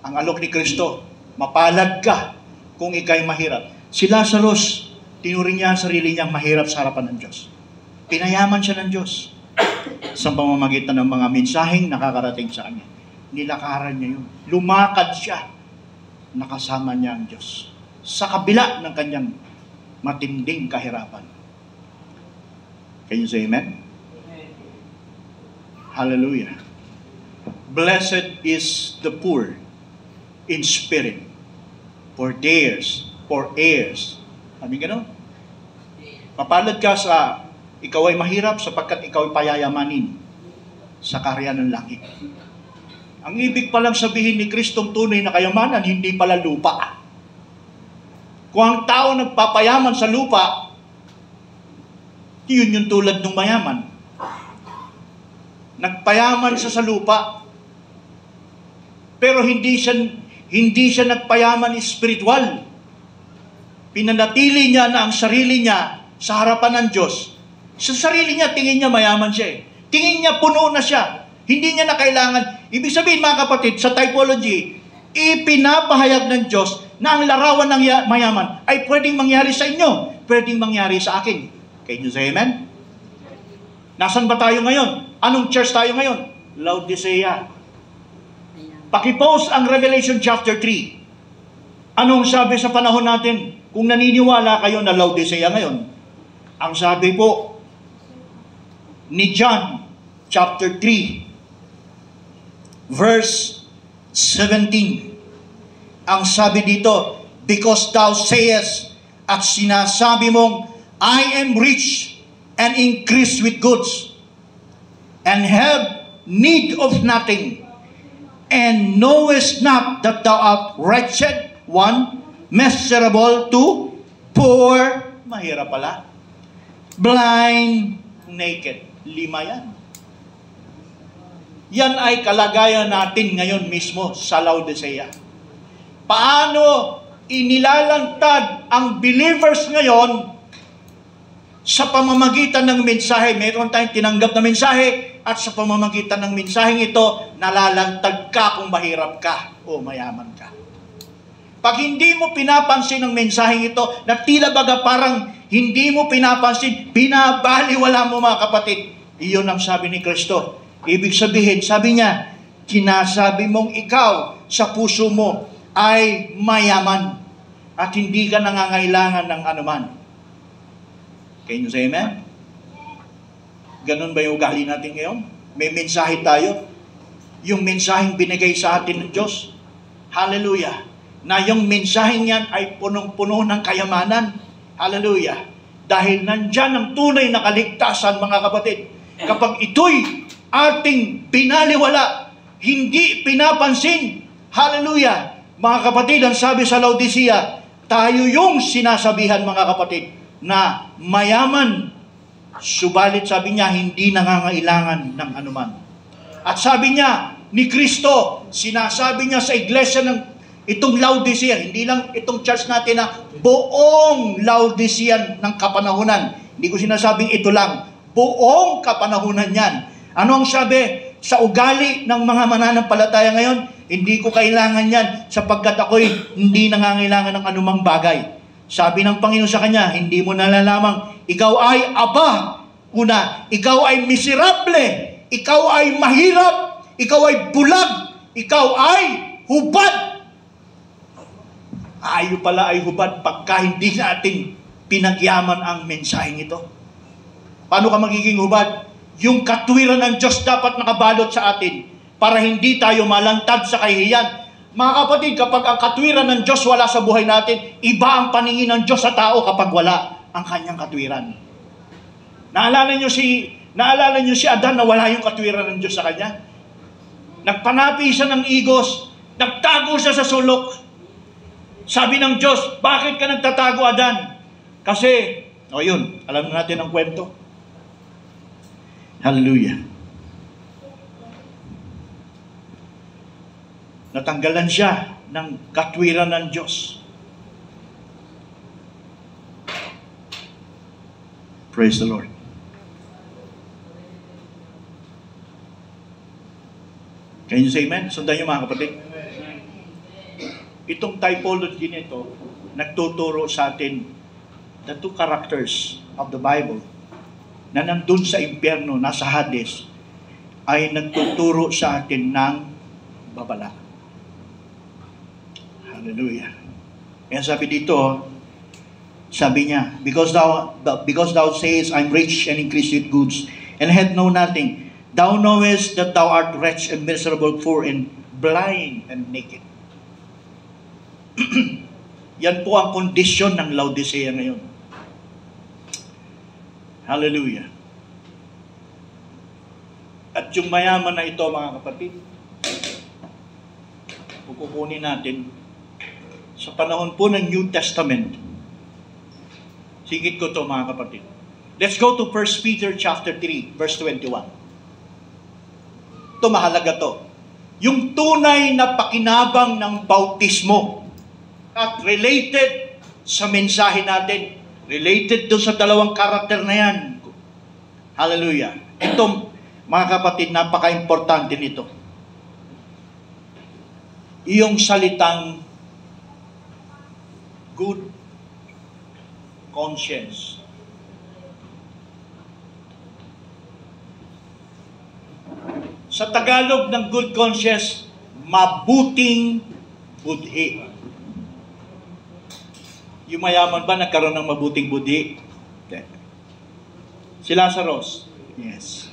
Ang alok ni Kristo, mapalad ka kung ikay mahirap. Si Lazarus, tinuring niya ang sarili niyang mahirap sa harapan ng Diyos. Pinayaman siya ng Diyos sa pamamagitan ng mga mensaheng nakakarating sa kanya. Nilakaran niya yun. Lumakad siya. Nakasama niya ang Diyos. Sa kabila ng kanyang matinding kahirapan. Can you say amen? Hallelujah. Blessed is the poor in spirit, for heirs. Sabi gano'n? Mapalad ka sa ikaw ay mahirap sapagkat ikaw ay payayamanin sa kaharian ng langit. Ang ibig palang sabihin ni Kristong tunay na kayamanan, hindi pala lupa. Kung ang tao nagpapayaman sa lupa, yun yung tulad ng mayaman. Nagpayaman siya sa lupa, pero hindi siya nagpayaman espiritual. Pinanatili niya na ang sarili niya sa harapan ng Diyos. Sa sarili niya, tingin niya mayaman siya. Tingin niya puno na siya. Hindi niya na kailangan. Ibig sabihin mga kapatid, sa typology, ipinapahayag ng Diyos na ang larawan ng mayaman ay pwedeng mangyari sa inyo, pwedeng mangyari sa akin. Can you say amen? Nasaan ba tayo ngayon? Anong church tayo ngayon? Laodicea. Pakipost ang Revelation chapter 3. Anong sabi sa panahon natin? Kung naniniwala kayo na Laodicea ngayon, ang sabi po ni John chapter 3 verse 17. Ang sabi dito, because thou sayest at sinasabi mong, I am rich and increased with goods and have need of nothing, and knowest not that thou art wretched, one, miserable, two, poor, mahirap pala, blind, naked. 5 yan. Yan ay kalagayan natin ngayon mismo sa Laodicea. Paano inilalantad ang believers ngayon sa pamamagitan ng mensahe? Meron tayong tinanggap na mensahe at sa pamamagitan ng mensaheng ito, nalalantad ka kung mahirap ka o mayaman ka. Pag hindi mo pinapansin ang mensaheng ito, na tila baga parang hindi mo pinapansin, binabaliwala mo mga kapatid. Iyon ang sabi ni Kristo. Ibig sabihin, sabi niya, sinasabi mong ikaw sa puso mo ay mayaman at hindi ka nangangailangan ng anuman. Can you say amen? Ganun ba yung ugali natin ngayon? May mensahe tayo. Yung mensaheng binigay sa atin ng Diyos. Hallelujah. Na yung mensaheng yan ay punong-puno ng kayamanan. Hallelujah. Dahil nandyan ang tunay na kaligtasan, mga kapatid. Kapag ito'y ating pinaliwala, hindi pinapansin. Hallelujah. Mga kapatid, ang sabi sa Laodicea, tayo yung sinasabihan, mga kapatid, na mayaman. Subalit sabi niya, hindi nangangailangan ng anuman. At sabi niya, ni Kristo, sinasabi niya sa iglesia ng itong Laodicea, hindi lang itong church natin na buong Laodicean ng kapanahunan. Hindi ko sinasabing ito lang. Buong kapanahunan yan. Ano ang sabi? Sa ugali ng mga mananampalataya ngayon, hindi ko kailangan yan sapagkat ako'y hindi nangangailangan ng anumang bagay. Sabi ng Panginoon sa kanya, hindi mo nalalamang, ikaw ay aba. Una, ikaw ay miserable. Ikaw ay mahirap. Ikaw ay bulag. Ikaw ay hubad. Ayo pala ay hubad pagka hindi natin pinagyaman ang mensaheng ito. Paano ka magiging hubad? Yung katwiran ng Diyos dapat nakabalot sa atin para hindi tayo malantad sa kahihiyan. Mga kapatid, kapag ang katwiran ng Diyos wala sa buhay natin, iba ang paningin ng Diyos sa tao kapag wala ang kanyang katwiran. Naalala niyo si Adan na wala yung katwiran ng Diyos sa kanya? Nagpanapi siya ng igos, nagtago siya sa sulok. Sabi ng Diyos, bakit ka nagtatago, Adan? Kasi, yun, alam natin ang kwento. Hallelujah. Natanggalan siya ng katwiran ng Diyos. Praise the Lord. Can you say amen? Sundan niyo mga kapatid. Itong typology nito, nagtuturo sa atin the two characters of the Bible na nandun sa impyerno, nasa Hades, ay nagtuturo sa atin ng babala. Hallelujah. Kaya sabi dito, sabi niya, because thou sayest, I'm rich and increased with goods, and had no nothing, Thou knowest that thou art wretched and miserable, poor and blind and naked. Yan po ang kondisyon ng Laodicea ngayon. Hallelujah. At yung mayaman na ito, mga kapatid, kukunin natin sa panahon po ng New Testament. Sigit ko to, mga kapatid. Let's go to 1 Peter chapter 3, verse 21. Ito, mahalaga to. Yung tunay na pakinabang ng bautismo at related sa mensahe natin. Related doon sa dalawang karakter na yan. Hallelujah. Ito, mga kapatid, napaka-importante nito. Iyong salitang good conscience. Sa Tagalog ng good conscience, mabuting budhi. Yung mayaman ba nagkaroon ng mabuting budhi? Si Lazarus? Yes.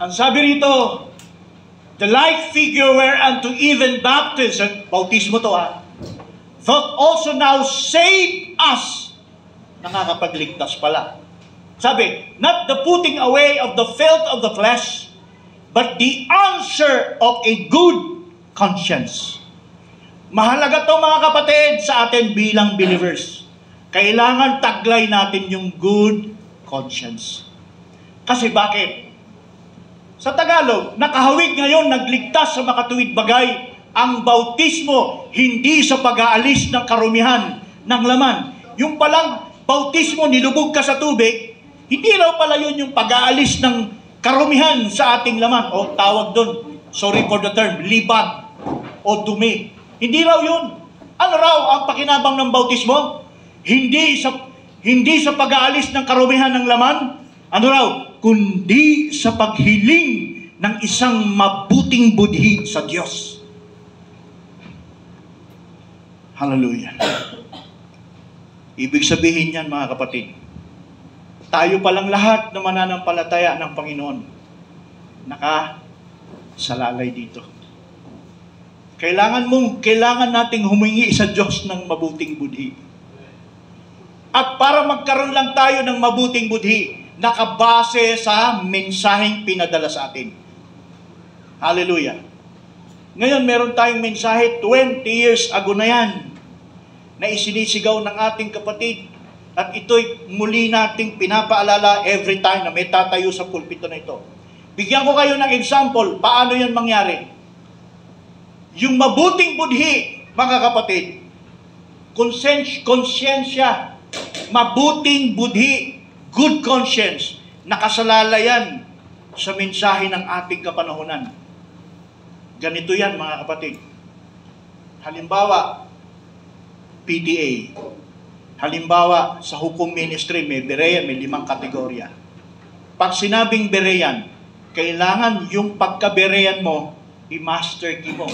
Ang sabi rito, the like figure whereunto even baptism, bautismo to thought also now save us. Nakakapagligtas pala. Sabi, not the putting away of the filth of the flesh, but the answer of a good conscience. Mahalaga to, mga kapatid, sa atin bilang believers. Kailangan taglay natin yung good conscience. Kasi bakit? Sa Tagalog, nakahawig ngayon, nagligtas sa makatuwid bagay, ang bautismo, hindi sa pag-aalis ng karumihan ng laman. Yung palang bautismo, nilubog ka sa tubig, hindi raw pala yun yung pag-aalis ng karumihan sa ating laman. O tawag doon, sorry for the term, libag o dumi. Hindi raw yun. Ano raw ang pakinabang ng bautismo? Hindi sa pag-aalis ng karumihan ng laman. Ano raw? Kundi sa paghiling ng isang mabuting budhi sa Diyos. Hallelujah. Ibig sabihin yan, mga kapatid, tayo palang lahat na mananampalataya ng Panginoon, nakasalalay dito. Kailangan nating humingi sa Diyos ng mabuting budhi. At para magkaroon lang tayo ng mabuting budhi, nakabase sa mensaheng pinadala sa atin. Hallelujah. Ngayon, meron tayong mensahe 20 years ago na yan, na isinisigaw ng ating kapatid. At ito'y muli nating pinapaalala every time na may tatayo sa pulpito na ito. Bigyan ko kayo ng example, paano yan mangyari. Yung mabuting budhi, mga kapatid, konsyensya, mabuting budhi, good conscience, nakasalalayan sa mensahe ng ating kapanahunan. Ganito yan, mga kapatid. Halimbawa, PTA. Halimbawa, sa hukom ministry, may Berean, may 5 kategorya. Pag sinabing Berean, kailangan yung pagka-Berean mo, i-master key mo.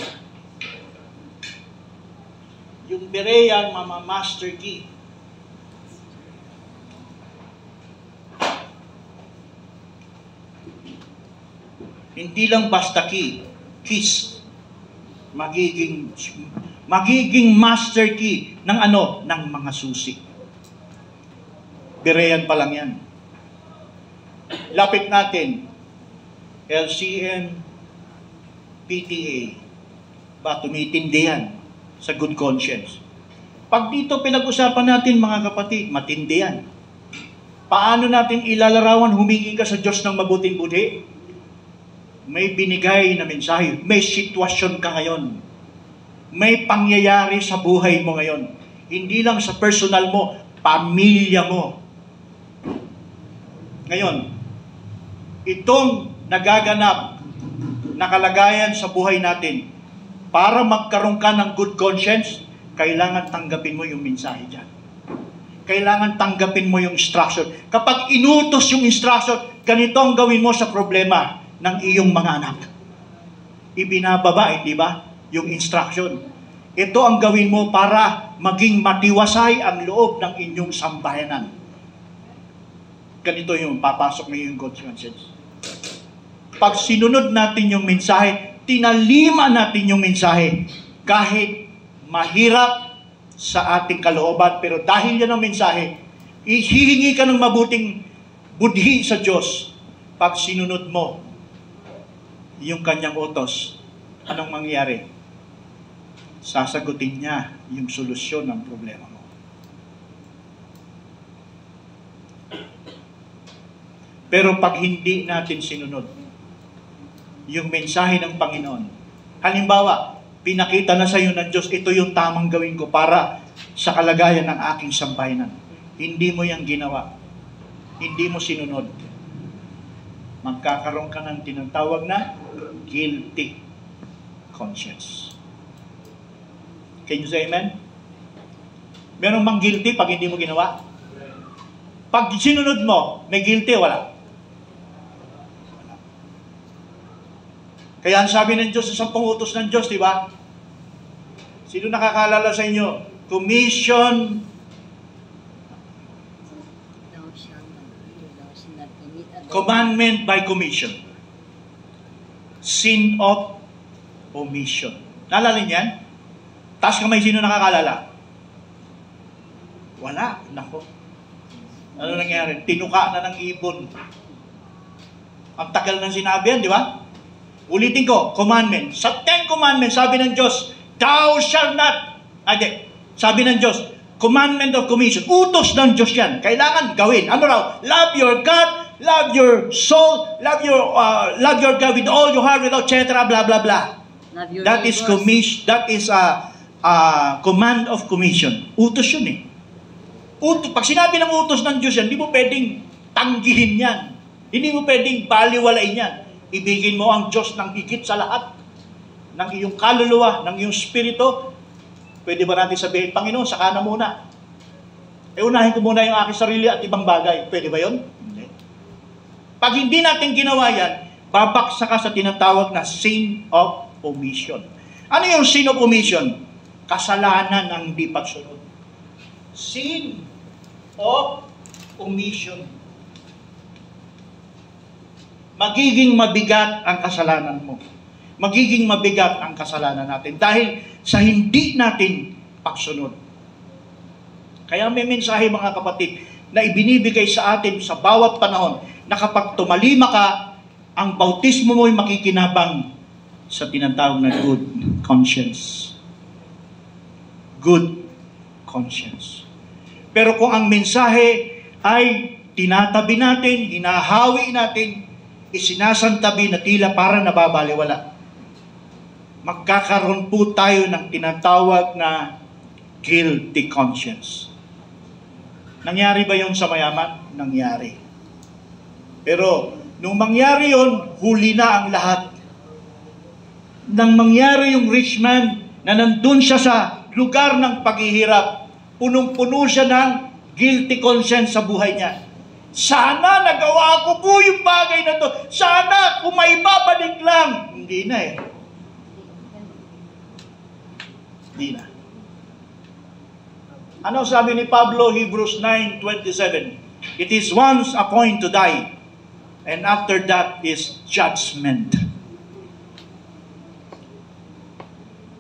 Yung Berean, mama-master key. Hindi lang basta key, keys. Magiging master key ng ano? Ng mga susi. Berean pa lang yan. Lapit natin. LCM, PTA. Ba, tumitindi yan sa good conscience. Pag dito pinag-usapan natin, mga kapatid, matindi yan. Paano natin ilalarawan, humingi ka sa Diyos ng mabuting budhi? May binigay na mensahe. May sitwasyon ka ngayon. May pangyayari sa buhay mo ngayon. Hindi lang sa personal mo, pamilya mo. Ngayon, itong nagaganap na kalagayan sa buhay natin, para magkaroon ka ng good conscience, kailangan tanggapin mo yung mensahe dyan. Kailangan tanggapin mo yung instruction. Kapag inutos yung instruction, ganito ang gawin mo sa problema ng iyong mga anak. Ibinababa, hindi ba? Yung instruction. Ito ang gawin mo para maging matiwasay ang loob ng inyong sambayanan. ganito yung papasok na yung God's conscience. Pag sinunod natin yung mensahe, tinalima natin yung mensahe, kahit mahirap sa ating kalooban, pero dahil yan ang mensahe, hihingi ka ng mabuting budhi sa Diyos. Pag sinunod mo yung kanyang utos, anong mangyayari? Sasagutin niya yung solusyon ng problema mo. Pero pag hindi natin sinunod yung mensahe ng Panginoon, halimbawa, pinakita na sa iyo ng Diyos, ito yung tamang gawin ko para sa kalagayan ng aking sambayanan. Hindi mo yung ginawa. Hindi mo sinunod. Magkakaroon ka ng tinatawag na guilty conscience. Can you say amen? Meron bang guilty pag hindi mo ginawa? Pag sinunod mo, may guilty, wala. Kaya ang sabi ng Diyos sa 10 utos ng Diyos, di ba? Sino nakakaalala sa inyo? Commission. Commandment by commission. Sin of omission. Naalala niyan? Taas kamay, sino nakakaalala? Wala. Nako. Ano nangyari? Tinuka na ng ibon. Ang tagal ng sinabi yan, di ba? Ulitin ko, commandment. Sa 10 commandments, sabi ng Diyos, thou shalt not. Sabi ng Diyos, commandment of commission. Utos ng Diyos yan. Kailangan gawin. Ano raw? Love your God, love your soul, love your God with all your heart, without etc. Blah, blah, blah. That is commission. That is command of commission. Utos yun eh. Pag sinabi ng utos ng Diyos yan, hindi mo pwedeng tanggihin yan. Hindi mo pwedeng baliwalain yan. Ibigin mo ang Diyos ng higit sa lahat. Ng iyong kaluluwa, ng iyong spirito. Pwede ba natin sabihin, Panginoon, saka na muna. Unahin ko muna yung aking sarili at ibang bagay. Pwede ba yun? Hindi. Pag hindi natin ginawa yan, babaksa ka sa tinatawag na sin of omission. Ano yung sin of omission? Kasalanan ng hindi pagsunod. Sin of omission. Magiging mabigat ang kasalanan mo. Magiging mabigat ang kasalanan natin dahil sa hindi natin pagsunod. Kaya may mensahe, mga kapatid, na ibinibigay sa atin sa bawat panahon na kapag tumalima ka, ang bautismo mo ay makikinabang sa tinatawag na good conscience. Good conscience. Pero kung ang mensahe ay tinatabi natin, hinahawi natin, isinasantabi na tila para nababaliwala, magkakaroon po tayo ng tinatawag na guilty conscience. Nangyari ba yun sa mayaman? Nangyari. Pero nung mangyari yun, huli na ang lahat. Nang mangyari yung rich man na nandun siya sa lugar ng paghihirap, punong-puno siya ng guilty conscience sa buhay niya. Sana nagawa ko po yung bagay na to. Sana kung may babalik lang. Hindi na eh. Hindi na. Ano sabi ni Pablo, Hebrews 9:27? It is once a point to die, and after that is judgment.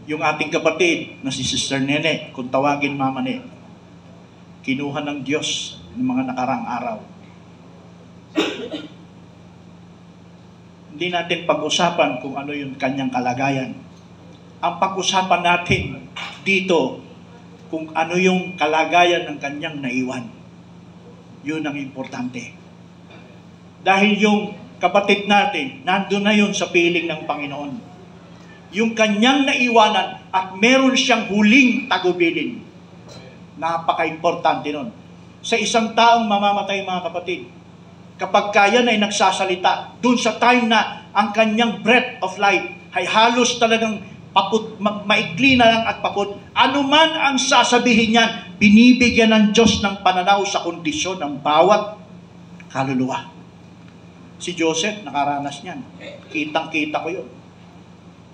Yung ating kapatid na si Sister Nene, kung tawagin Mama Ne, kinuha ng Diyos ng mga nakarang araw. Hindi natin pag-usapan kung ano yung kanyang kalagayan. Ang pag-usapan natin dito kung ano yung kalagayan ng kanyang naiwan. Yun ang importante. Dahil yung kapatid natin, nandun na yun sa piling ng Panginoon. Yung kanyang naiwanan at meron siyang huling tagubilin. Napaka-importante nun. Sa isang taong mamamatay, mga kapatid, kapag kaya na ay nagsasalita, dun sa time na ang kanyang breath of life ay halos talagang maikli na lang at paput, anuman ang sasabihin niyan, binibigyan ng Diyos ng pananaw sa kondisyon ng bawat kaluluwa. Si Joseph, nakaranas niyan. Kitang-kita ko yun.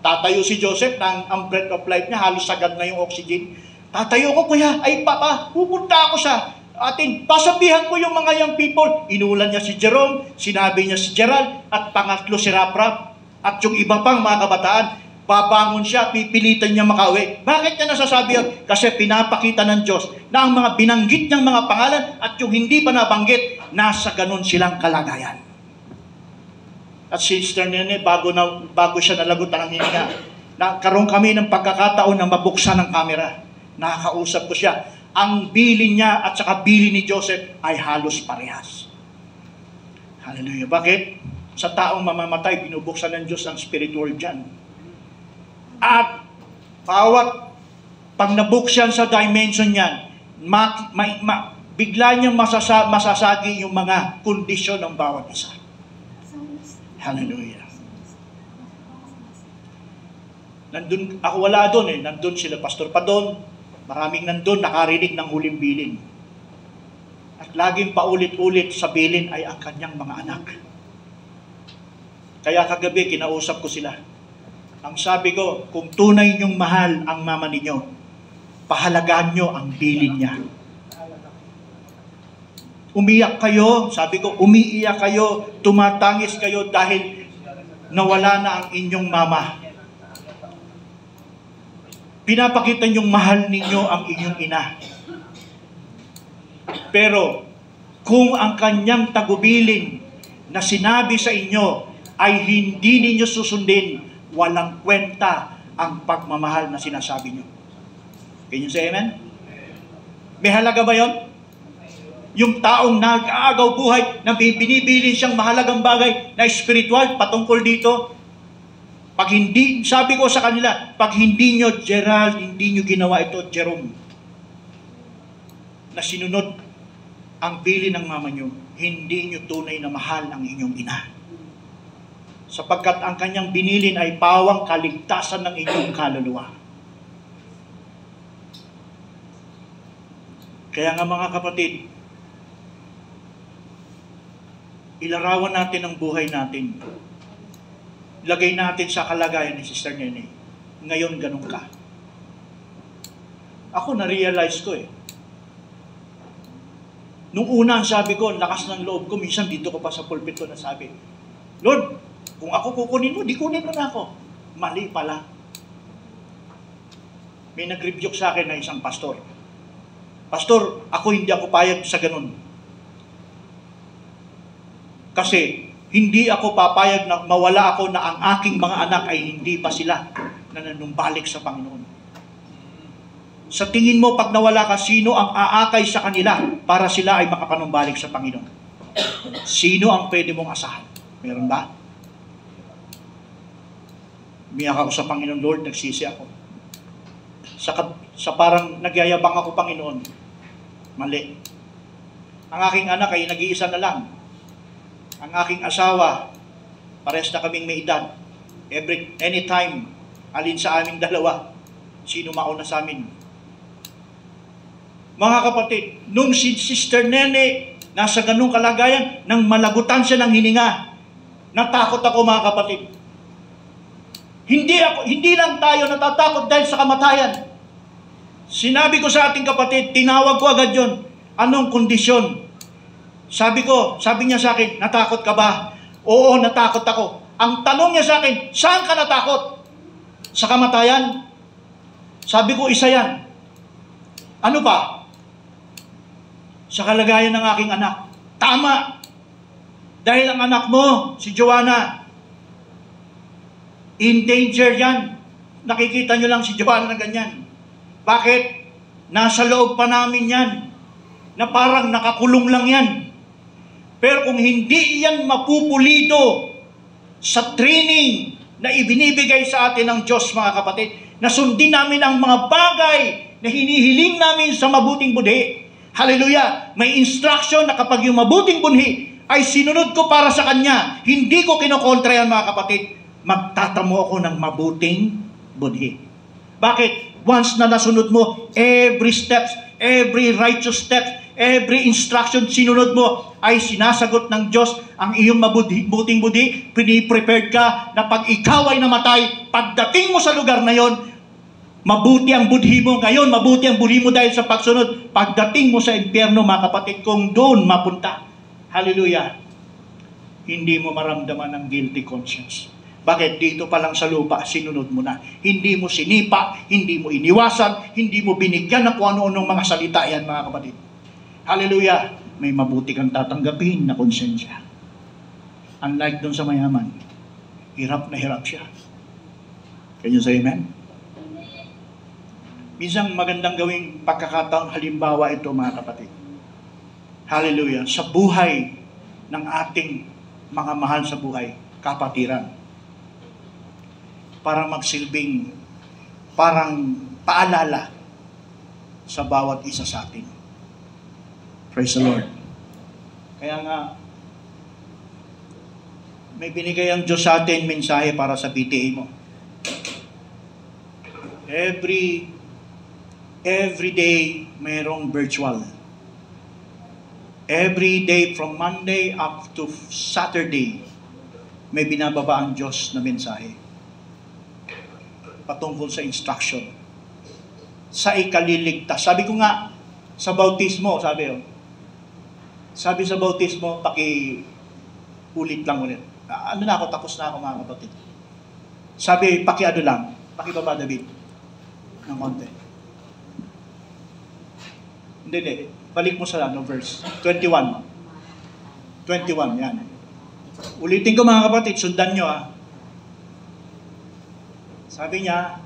Tatayo si Joseph, ang breath of life niya, halos sagad na yung oxygen. Tatayo ko, kuya, ay papa, pupunta ako sa atin, pasabihan ko yung mga young people. Inulan niya si Jerome, sinabi niya si Gerald, at pangatlo si Raprap, at yung iba pang mga kabataan, babangon siya, pipilitan niya makauwi. Bakit niya nasasabi yun? Kasi pinapakita ng Diyos na ang mga binanggit niyang mga pangalan at yung hindi pa nabanggit, nasa ganun silang kalagayan. At Sister Nene, bago siya nalagutan ng hininga, nagkaroon kami ng pagkakataon na mabuksan ng kamera. Nakakausap ko siya. Ang bilin niya at saka bilin ni Joseph ay halos parehas. Hallelujah. Bakit? Sa taong mamamatay, binubuksan ng Diyos ang spiritual dyan. At pag nabuksan sa dimension niyan, bigla niyang masasagi yung mga kondisyon ng bawat isa. Hallelujah. Ako wala doon eh. Nandun sila Pastor Padon. Maraming nandun nakarinig ng huling bilin. At laging paulit-ulit sa bilin ay ang kanyang mga anak. Kaya kagabi kinausap ko sila. Ang sabi ko, kung tunay niyong mahal ang mama ninyo, pahalagaan niyo ang bilin niya. Umiyak kayo, sabi ko, umiiyak kayo, tumatangis kayo dahil nawala na ang inyong mama. Pinapakita niyong mahal ninyo ang inyong ina. Pero, kung ang kanyang tagubilin na sinabi sa inyo ay hindi ninyo susundin, walang kwenta ang pagmamahal na sinasabi nyo. Can you say amen? May halaga ba yon? Yung taong nag-aagaw buhay na binibilin siyang mahalagang bagay na spiritual patungkol dito, pag hindi, sabi ko sa kanila, pag hindi nyo, Gerald, hindi nyo ginawa ito, Jerome, na sinunod ang bilin ng mama nyo, hindi nyo tunay na mahal ang inyong ina. Sapagkat ang kanyang binilin ay pawang kaligtasan ng inyong kaluluwa. Kaya nga mga kapatid, ilarawan natin ang buhay natin. Lagay natin sa kalagayan ni Sister Nene. Ngayon ganun ka. Ako na-realize ko eh. Nung una sabi ko, lakas ng loob ko, minsan dito ko pa sa pulpit ko nasabi, Lord, kung ako kukunin mo, di kunin mo na ako. Mali pala. May nag-rebuke sa akin na isang pastor. Pastor, hindi ako payag sa ganun. Kasi, hindi ako papayag na mawala ako na ang aking mga anak ay hindi pa sila na nanumbalik sa Panginoon. Sa tingin mo, pag nawala ka, sino ang aakay sa kanila para sila ay makapanumbalik sa Panginoon? Sino ang pwede mong asahan? Meron ba? Umiyak ako sa Panginoon, Lord, nagsisi ako. Sa parang nagyayabang ako, Panginoon. Mali. Ang aking anak ay nag-iisa na lang. Ang aking asawa, pares na kaming may edad. Anytime, alin sa aming dalawa, sino mauna sa amin. Mga kapatid, nung si Sister Nene nasa ganung kalagayan, nang malagutan siya ng hininga, natakot ako mga kapatid. Hindi lang tayo natatakot dahil sa kamatayan. Sinabi ko sa ating kapatid, tinawag ko agad yun. Anong kondisyon? Sabi niya sa akin, natakot ka ba? Oo, natakot ako. Ang tanong niya sa akin, saan ka natakot? Sa kamatayan? Sabi ko, isa yan. Ano pa? Sa kalagayan ng aking anak. Tama. Dahil ang anak mo, si Joanna, in danger yan. Nakikita nyo lang si Joanna na ganyan. Bakit? Nasa loob pa namin yan. Na parang nakakulong lang yan. Pero kung hindi yan mapupulido sa training na ibinibigay sa atin ng Diyos, mga kapatid, na sundin namin ang mga bagay na hinihiling namin sa mabuting budhi. Hallelujah! May instruction na kapag yung mabuting budhi ay sinunod ko para sa Kanya, hindi ko kinokontra yan, mga kapatid, magtatamo ako ng mabuting budhi. Bakit? Once na nasunod mo, every steps, every righteous steps, every instruction sinunod mo ay sinasagot ng Diyos ang iyong mabuting budi. Piniprepared ka na pag ikaw ay namatay, pagdating mo sa lugar na yon, Mabuti ang budhi mo ngayon, mabuti ang budhi mo dahil sa pagsunod. Pagdating mo sa impyerno, mga kapatid, kung doon mapunta, hallelujah, hindi mo maramdaman ang guilty conscience. Bakit? Dito pa lang sa lupa, sinunod mo na. Hindi mo sinipa, hindi mo iniwasan, hindi mo binigyan na kung ano-anong mga salita yan, mga kapatid. Hallelujah! May mabuti kang tatanggapin na konsensya. Unlike doon sa mayaman, hirap na hirap siya. Can you say amen? Minsan magandang gawing pagkakataon, halimbawa ito, mga kapatid. Hallelujah! Sa buhay ng ating mga mahal sa buhay, kapatiran. Para magsilbing parang paalala sa bawat isa sa atin. Praise the Lord. Kaya nga, may binigay ang Diyos sa atin mensahe para sa PTA mo. Every day, mayroong virtual. Every day from Monday up to Saturday, may binababa ang Diyos na mensahe. Patungkol sa instruction. Sa ikaliligtas. Sabi ko nga, sa bautismo, sabi sa bautismo, ulit lang ulit. Ano na ako, tapos na ako, mga kapatid. Sabi, lang, pakibaba David, ng konti. Hindi. Balik mo sa verse 21. 21, yan. Ulitin ko, mga kapatid, sundan nyo Sabi niya,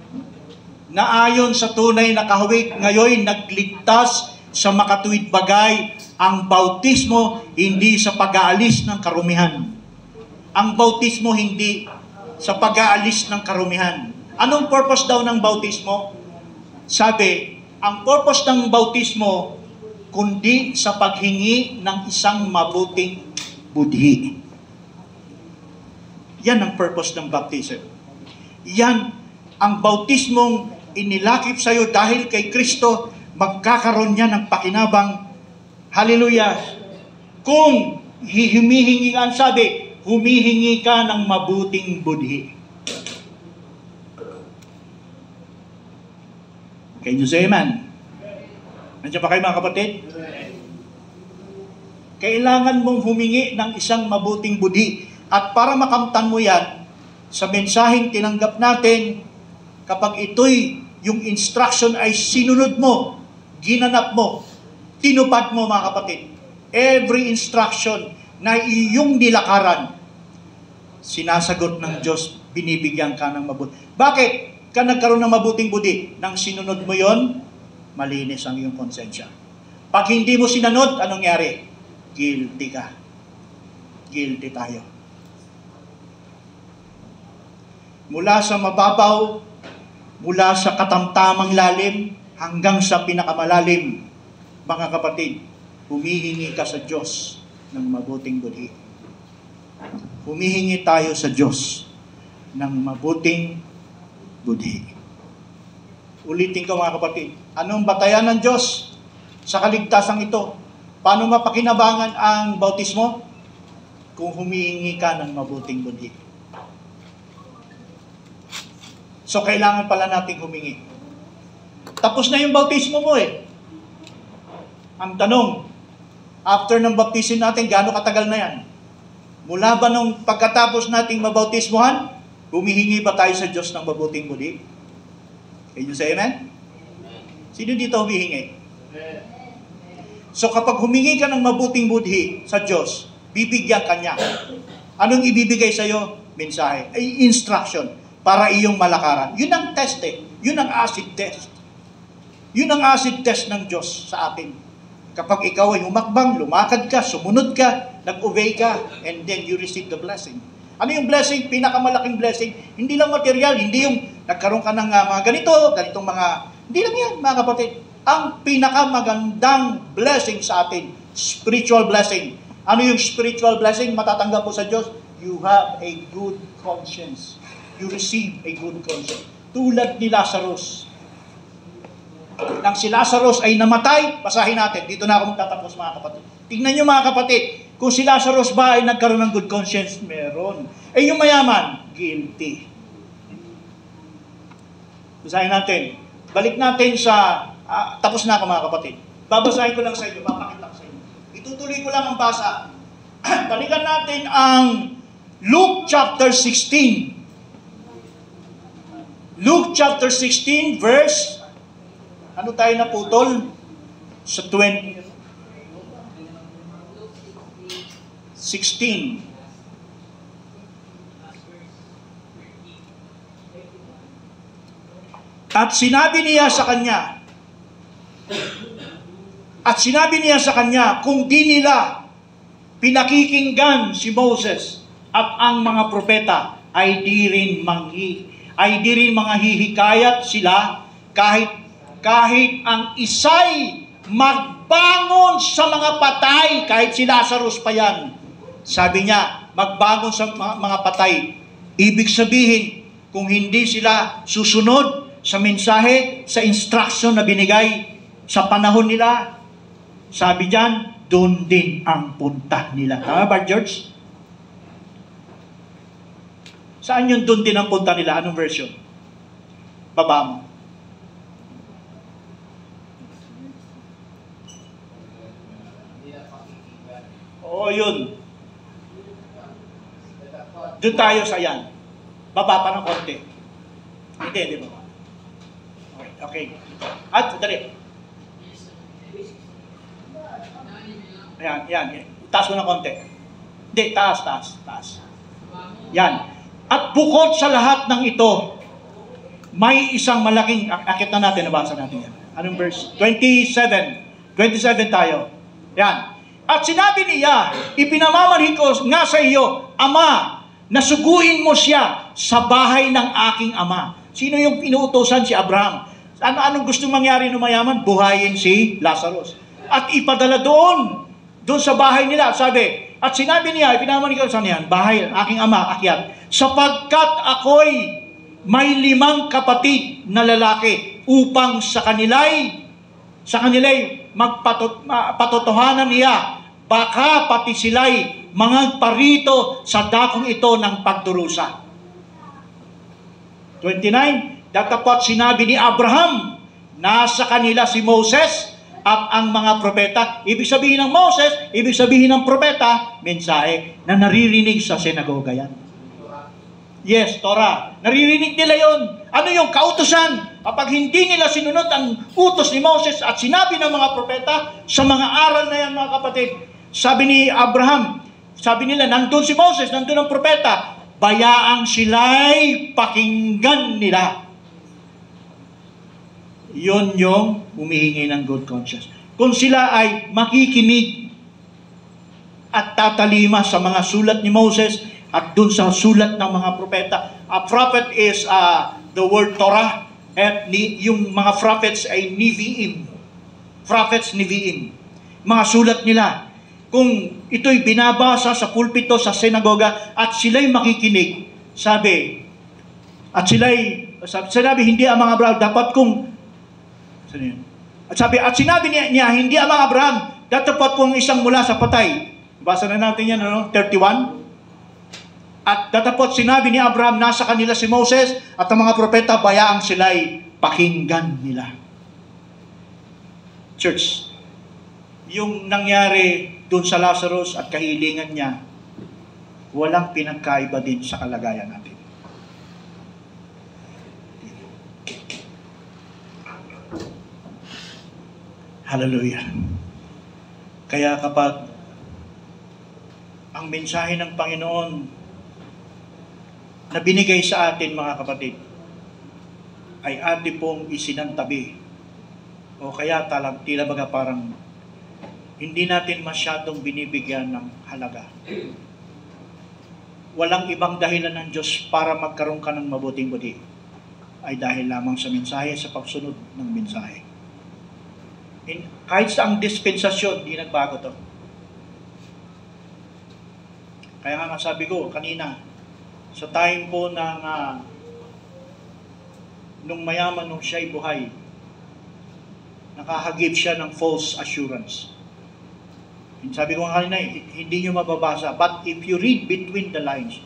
naayon sa tunay na kahawig, ngayon nagligtas sa makatuwid bagay ang bautismo hindi sa pag-aalis ng karumihan. Ang bautismo hindi sa pag-aalis ng karumihan. Anong purpose daw ng bautismo? Sabi, ang purpose ng bautismo kundi sa paghingi ng isang mabuting budhi. Yan ang purpose ng baptism. Yan ang bautismong inilakip sa iyo dahil kay Kristo, magkakaroon niya ng pakinabang. Hallelujah! Kung humihingi ka, sabi, humihingi ka ng mabuting budhi. Can you say amen? Nandiyan pa kayo, mga kapatid? Kailangan mong humingi ng isang mabuting budhi. At para makamtan mo yan, sa mensaheng tinanggap natin, kapag ito'y yung instruction ay sinunod mo, ginanap mo, tinupad mo, mga kapatid, every instruction na iyong nilakaran, sinasagot ng Diyos, binibigyan ka ng mabuti. Bakit ka nagkaroon ng mabuting budhi? Nang sinunod mo yon, malinis ang iyong konsensya. Pag hindi mo sinunod, anong nangyari? Guilty ka. Guilty tayo. Mula sa mababaw, mula sa katamtamang lalim, hanggang sa pinakamalalim, mga kapatid, humihingi ka sa Diyos ng mabuting budhi. Humihingi tayo sa Diyos ng mabuting budhi. Ulitin ko, mga kapatid, anong batayan ng Diyos sa kaligtasan ito? Paano mapakinabangan ang bautismo? Kung humihingi ka ng mabuting budhi. So, kailangan pala nating humingi. Tapos na yung bautismo mo Ang tanong, after ng baptism natin, gaano katagal na yan? Mula ba nung pagkatapos nating mabautismohan, humihingi ba tayo sa Diyos ng mabuting budhi? Can you say amen? Sino dito humihingi? So kapag humingi ka ng mabuting budhi sa Diyos, bibigyan ka niya. Anong ibibigay sa iyo? Mensahe. Ay, instruction para iyong malakaran. Yun ang test Yun ang acid test. Yun ang acid test ng Diyos sa atin. Kapag ikaw ay humakbang, lumakad ka, sumunod ka, nag-obey ka, and then you receive the blessing. Ano yung blessing? Pinakamalaking blessing. Hindi lang material, hindi yung nagkaroon ka ng mga ganitong mga, hindi lang yan, mga kapatid. Ang pinakamagandang blessing sa atin, spiritual blessing. Ano yung spiritual blessing matatanggap mo sa Diyos? You have a good conscience. You receive a good conscience. Tulad ni Lazarus. Nang si Lazarus ay namatay, basahin natin. Dito na ako magtatapos, mga kapatid. Tingnan nyo, mga kapatid, kung si Lazarus ba ay nagkaroon ng good conscience, meron. Yung mayaman, guilty. Basahin natin. Balik natin sa, tapos na ako mga kapatid. Babasahin ko lang sa inyo, papakita ko sa inyo. Itutuloy ko lang ang basa. Balikan natin ang Luke chapter 16. Luke chapter 16 verse, ano tayo naputol? Sa 16. At sinabi niya sa kanya, kung di nila pinakikinggan si Moses at ang mga propeta, ay di rin mga hihikayat sila kahit ang isa'y magbangon sa mga patay, kahit si Lazarus pa yan. Sabi niya, magbangon sa mga patay. Ibig sabihin, kung hindi sila susunod sa mensahe, sa instruction na binigay sa panahon nila, sabi diyan, doon din ang punta nila. Tama ba, George? Saan yung doon din ang punta nila? Anong version? Baba mo. Oo, yun. Doon tayo sa yan. Baba pa ng konti. Hindi ba? Okay. At, dali. Ayan. Taas mo ng konti. Hindi, taas. Yan. At bukod sa lahat ng ito, may isang malaking, akit na natin, nabasa natin yan. Anong verse? 27. 27 tayo. Yan. At sinabi niya, ipinamamanhid ko nga sa iyo, Ama, nasuguin mo siya sa bahay ng aking ama. Sino yung inuutosan? Si Abraham. Anong gusto mangyari ng mayaman? Buhayin si Lazarus. At ipadala doon sa bahay nila. Sabi, at sinabi niya, ipinamamanhid ko sa niyan, bahay ng aking ama, akyat, sapagkat ako'y may 5 kapatid na lalaki upang sa kanila'y patotohanan niya, baka pati sila'y mga parito sa dakong ito ng pagdurusa. 29, datapot sinabi ni Abraham, nasa kanila si Moses at ang mga propeta. Ibig sabihin ng Moses, ibig sabihin ng propeta, mensahe na naririnig sa sinagoga yan. Yes, Torah. Naririnig nila yon. Ano yung kautusan? Kapag hindi nila sinunod ang utos ni Moses at sinabi ng mga propeta sa mga aral na yan, mga kapatid, sabi ni Abraham, sabi nila, nandun si Moses, nandun ang propeta, bayaang sila'y pakinggan nila. Yun yung humihingi ng good conscience. Kung sila ay makikinig at tatalima sa mga sulat ni Moses at dun sa sulat ng mga propeta. A prophet is the word Torah, at yung mga prophets ay Nevi'im. Prophets Nevi'im. Mga sulat nila. Kung ito'y binabasa sa pulpito, sa sinagoga, at sila'y makikinig, sabi, hindi ang mga Abraham, dapat kung, at sinabi niya, hindi ang mga Abraham, dapat kung isang mula sa patay. Basa na natin yan, 31. At datapot sinabi ni Abraham, nasa kanila si Moses at ang mga propeta, bayaang sila'y pakinggan nila. Church, yung nangyari dun sa Lazarus at kahilingan niya, walang pinagkaiba din sa kalagayan natin. Hallelujah. Kaya kapag ang mensahe ng Panginoon na binigay sa atin, mga kapatid, ay atin pong isinantabi, o kaya tila baga parang hindi natin masyadong binibigyan ng halaga. Walang ibang dahilan ng Diyos para magkaroon ka ng mabuting budi, ay dahil lamang sa mensahe, sa pagsunod ng mensahe. Kahit sa ang dispensasyon, di nagbago to. Kaya nga sabi ko kanina, sa time po ng nung mayaman, nung siya'y buhay, nakahagip siya ng false assurance. Sabi ko nga kanina, hindi nyo mababasa. But if you read between the lines,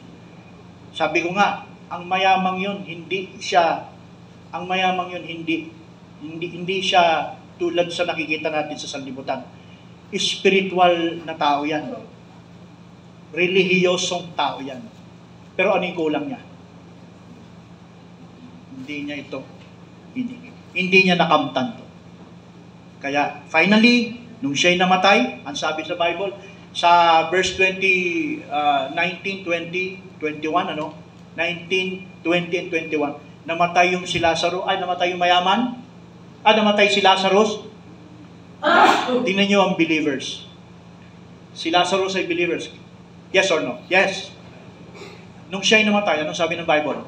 sabi ko nga, ang mayamang yun, hindi Hindi siya tulad sa nakikita natin sa sanlibutan. Spiritual na tao yan. Relihiyosong tao yan. Pero ano yung kulang niya? Hindi niya ito hiningi. Hindi niya nakamtan to. Kaya finally, nung siya'y namatay, ang sabi sa Bible, sa verse 19, 20, 21, 19, 20, and 21, namatay yung si Lazarus, namatay yung mayaman, namatay si Lazarus. Tingnan niyo ang believers. Si Lazarus ay believers. Yes or no? Yes. Nung siya'y namatay, anong sabi ng Bible?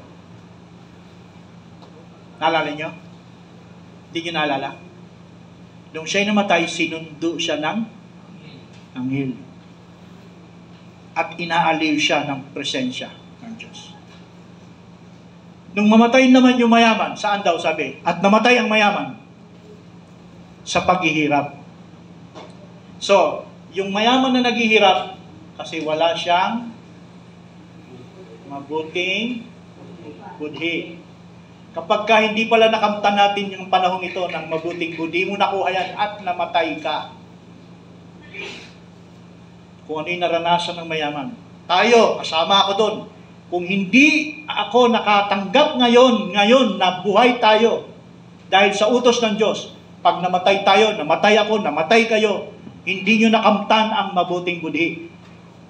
Naalala niyo? Hindi niyo naalala? Nung siya'y namatay, sinundo siya ng anghel. At inaaliw siya ng presensya ng Diyos. Nung mamatay naman yung mayaman, saan daw sabi? At namatay ang mayaman sa paghihirap. So, yung mayaman na naghihirap, kasi wala siyang mabuting budhi. Kapag ka hindi pala nakamtan natin yung panahon ito ng mabuting budhi mo nakuha yan at namatay ka. Kung ano yung naranasan ng mayaman. Tayo, kasama ako doon. Kung hindi ako nakatanggap ngayon na buhay tayo dahil sa utos ng Diyos, pag namatay tayo, namatay ako, namatay kayo, hindi nyo nakamtan ang mabuting budhi.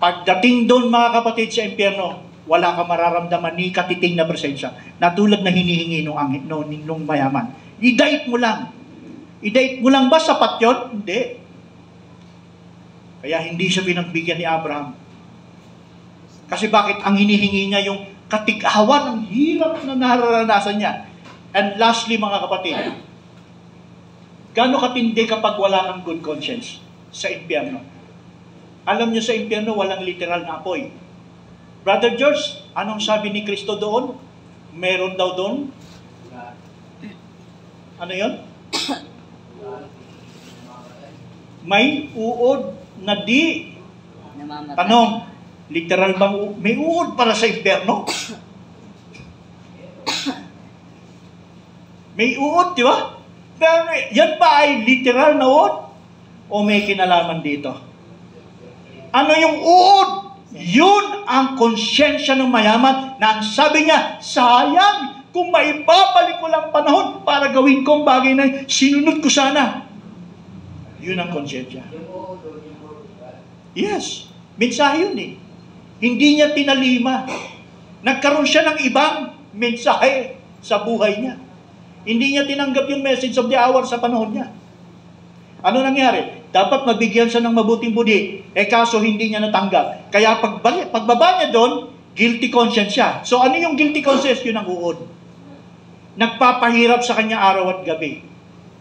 Pagdating doon mga kapatid sa impyerno, wala ka mararamdaman ni katiting na presensya na tulad na hinihingi nung mayaman. I-date mo lang. I-date mo lang ba sapat yun? Hindi. Kaya hindi siya pinagbigyan ni Abraham. Kasi bakit ang hinihingi niya yung katighawan, ang hirap na nararanasan niya. And lastly mga kapatid, gaano katindi kapag wala kang good conscience sa impyerno? Alam niyo sa impyerno walang literal na apoy. Brother George, anong sabi ni Kristo doon? Meron daw doon? Ano yun? May uod na di. Namamatay. Tanong, literal bang may uod para sa impyerno? May uod, di ba? Pero yan ba ay literal na uod? O may kinalaman dito? Ano yung uod? Yun ang konsyensya ng mayaman na ang sabi niya, sayang kung maibabalik ko lang panahon para gawin kong bagay na sinunod ko sana. Yun ang konsyensya. Yes. Mensahe yun eh. Hindi niya tinalima. Nagkaroon siya ng ibang mensahe sa buhay niya. Hindi niya tinanggap yung message of the hour sa panahon niya. Ano nangyari? Dapat mabigyan siya ng mabuting budhi. Kaso hindi niya natanggap. Kaya pagbaba niya doon, guilty conscience siya. So ano yung guilty conscience? Yun ang uod. Nagpapahirap sa kanya araw at gabi.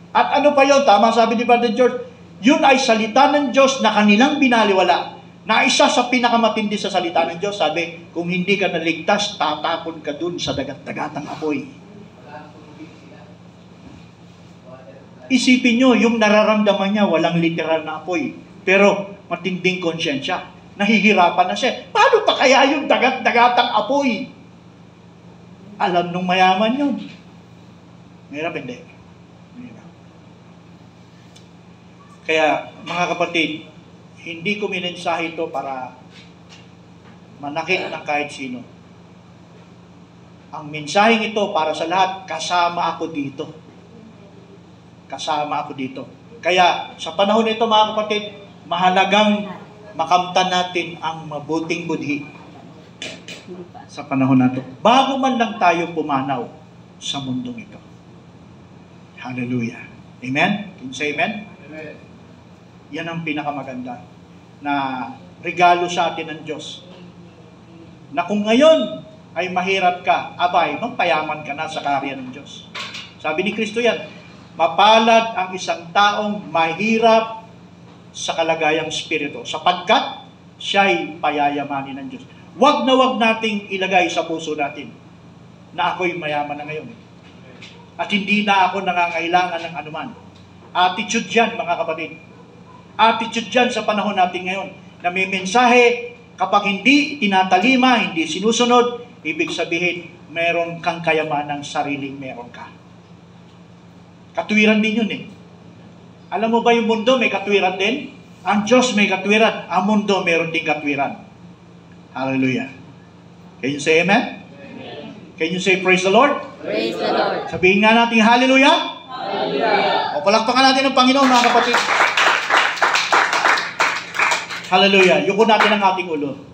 At ano pa yun? Tama sabi ni Brother George, yun ay salita ng Diyos na kanilang binaliwala. Na isa sa pinakamatindi sa salita ng Diyos, sabi, kung hindi ka naligtas, tatapon ka dun sa dagat-dagatang apoy. Isipin nyo, yung nararamdaman niya, walang literal na apoy. Pero matinding konsyensya. Nahihirapan na siya. Paano pa kaya yung dagat-dagatang apoy? Alam nung mayaman yun. Mahirap hindi. Mahirap. Kaya, mga kapatid, hindi ko minensahe ito para manakit ng kahit sino. Ang mensaheng ito para sa lahat, kasama ako dito. Kasama ako dito. Kaya sa panahon nito mga kapatid, mahalagang makamtan natin ang mabuting budhi sa panahon nato. Bago man lang tayo pumanaw sa mundong ito. Hallelujah. Amen? Can you say amen? Amen. Yan ang pinakamaganda na regalo sa atin ng Diyos. Na kung ngayon ay mahirap ka, abay, magpayaman ka na sa karya ng Diyos. Sabi ni Kristo yan, mapalad ang isang taong mahirap sa kalagayang spirito, sapagkat siya'y payayamanin ng Diyos. Wag nating ilagay sa puso natin na ako'y mayaman na ngayon. At hindi na ako nangangailangan ng anuman. Attitude yan, mga kapatid. Attitude yan sa panahon natin ngayon, na may mensahe, kapag hindi tinatalima, hindi sinusunod, ibig sabihin, meron kang kayamanang sariling meron ka. Katwiran din yun eh. Alam mo ba yung mundo may katwiran din? Ang Diyos may katwiran. Ang mundo meron din katwiran. Hallelujah. Can you say amen? Can you say praise the Lord? Praise the Lord. Sabihin nga natin hallelujah. Hallelujah. O palakpakan natin ang Panginoon, mga kapatid. Hallelujah. Yuko natin ang ating ulo.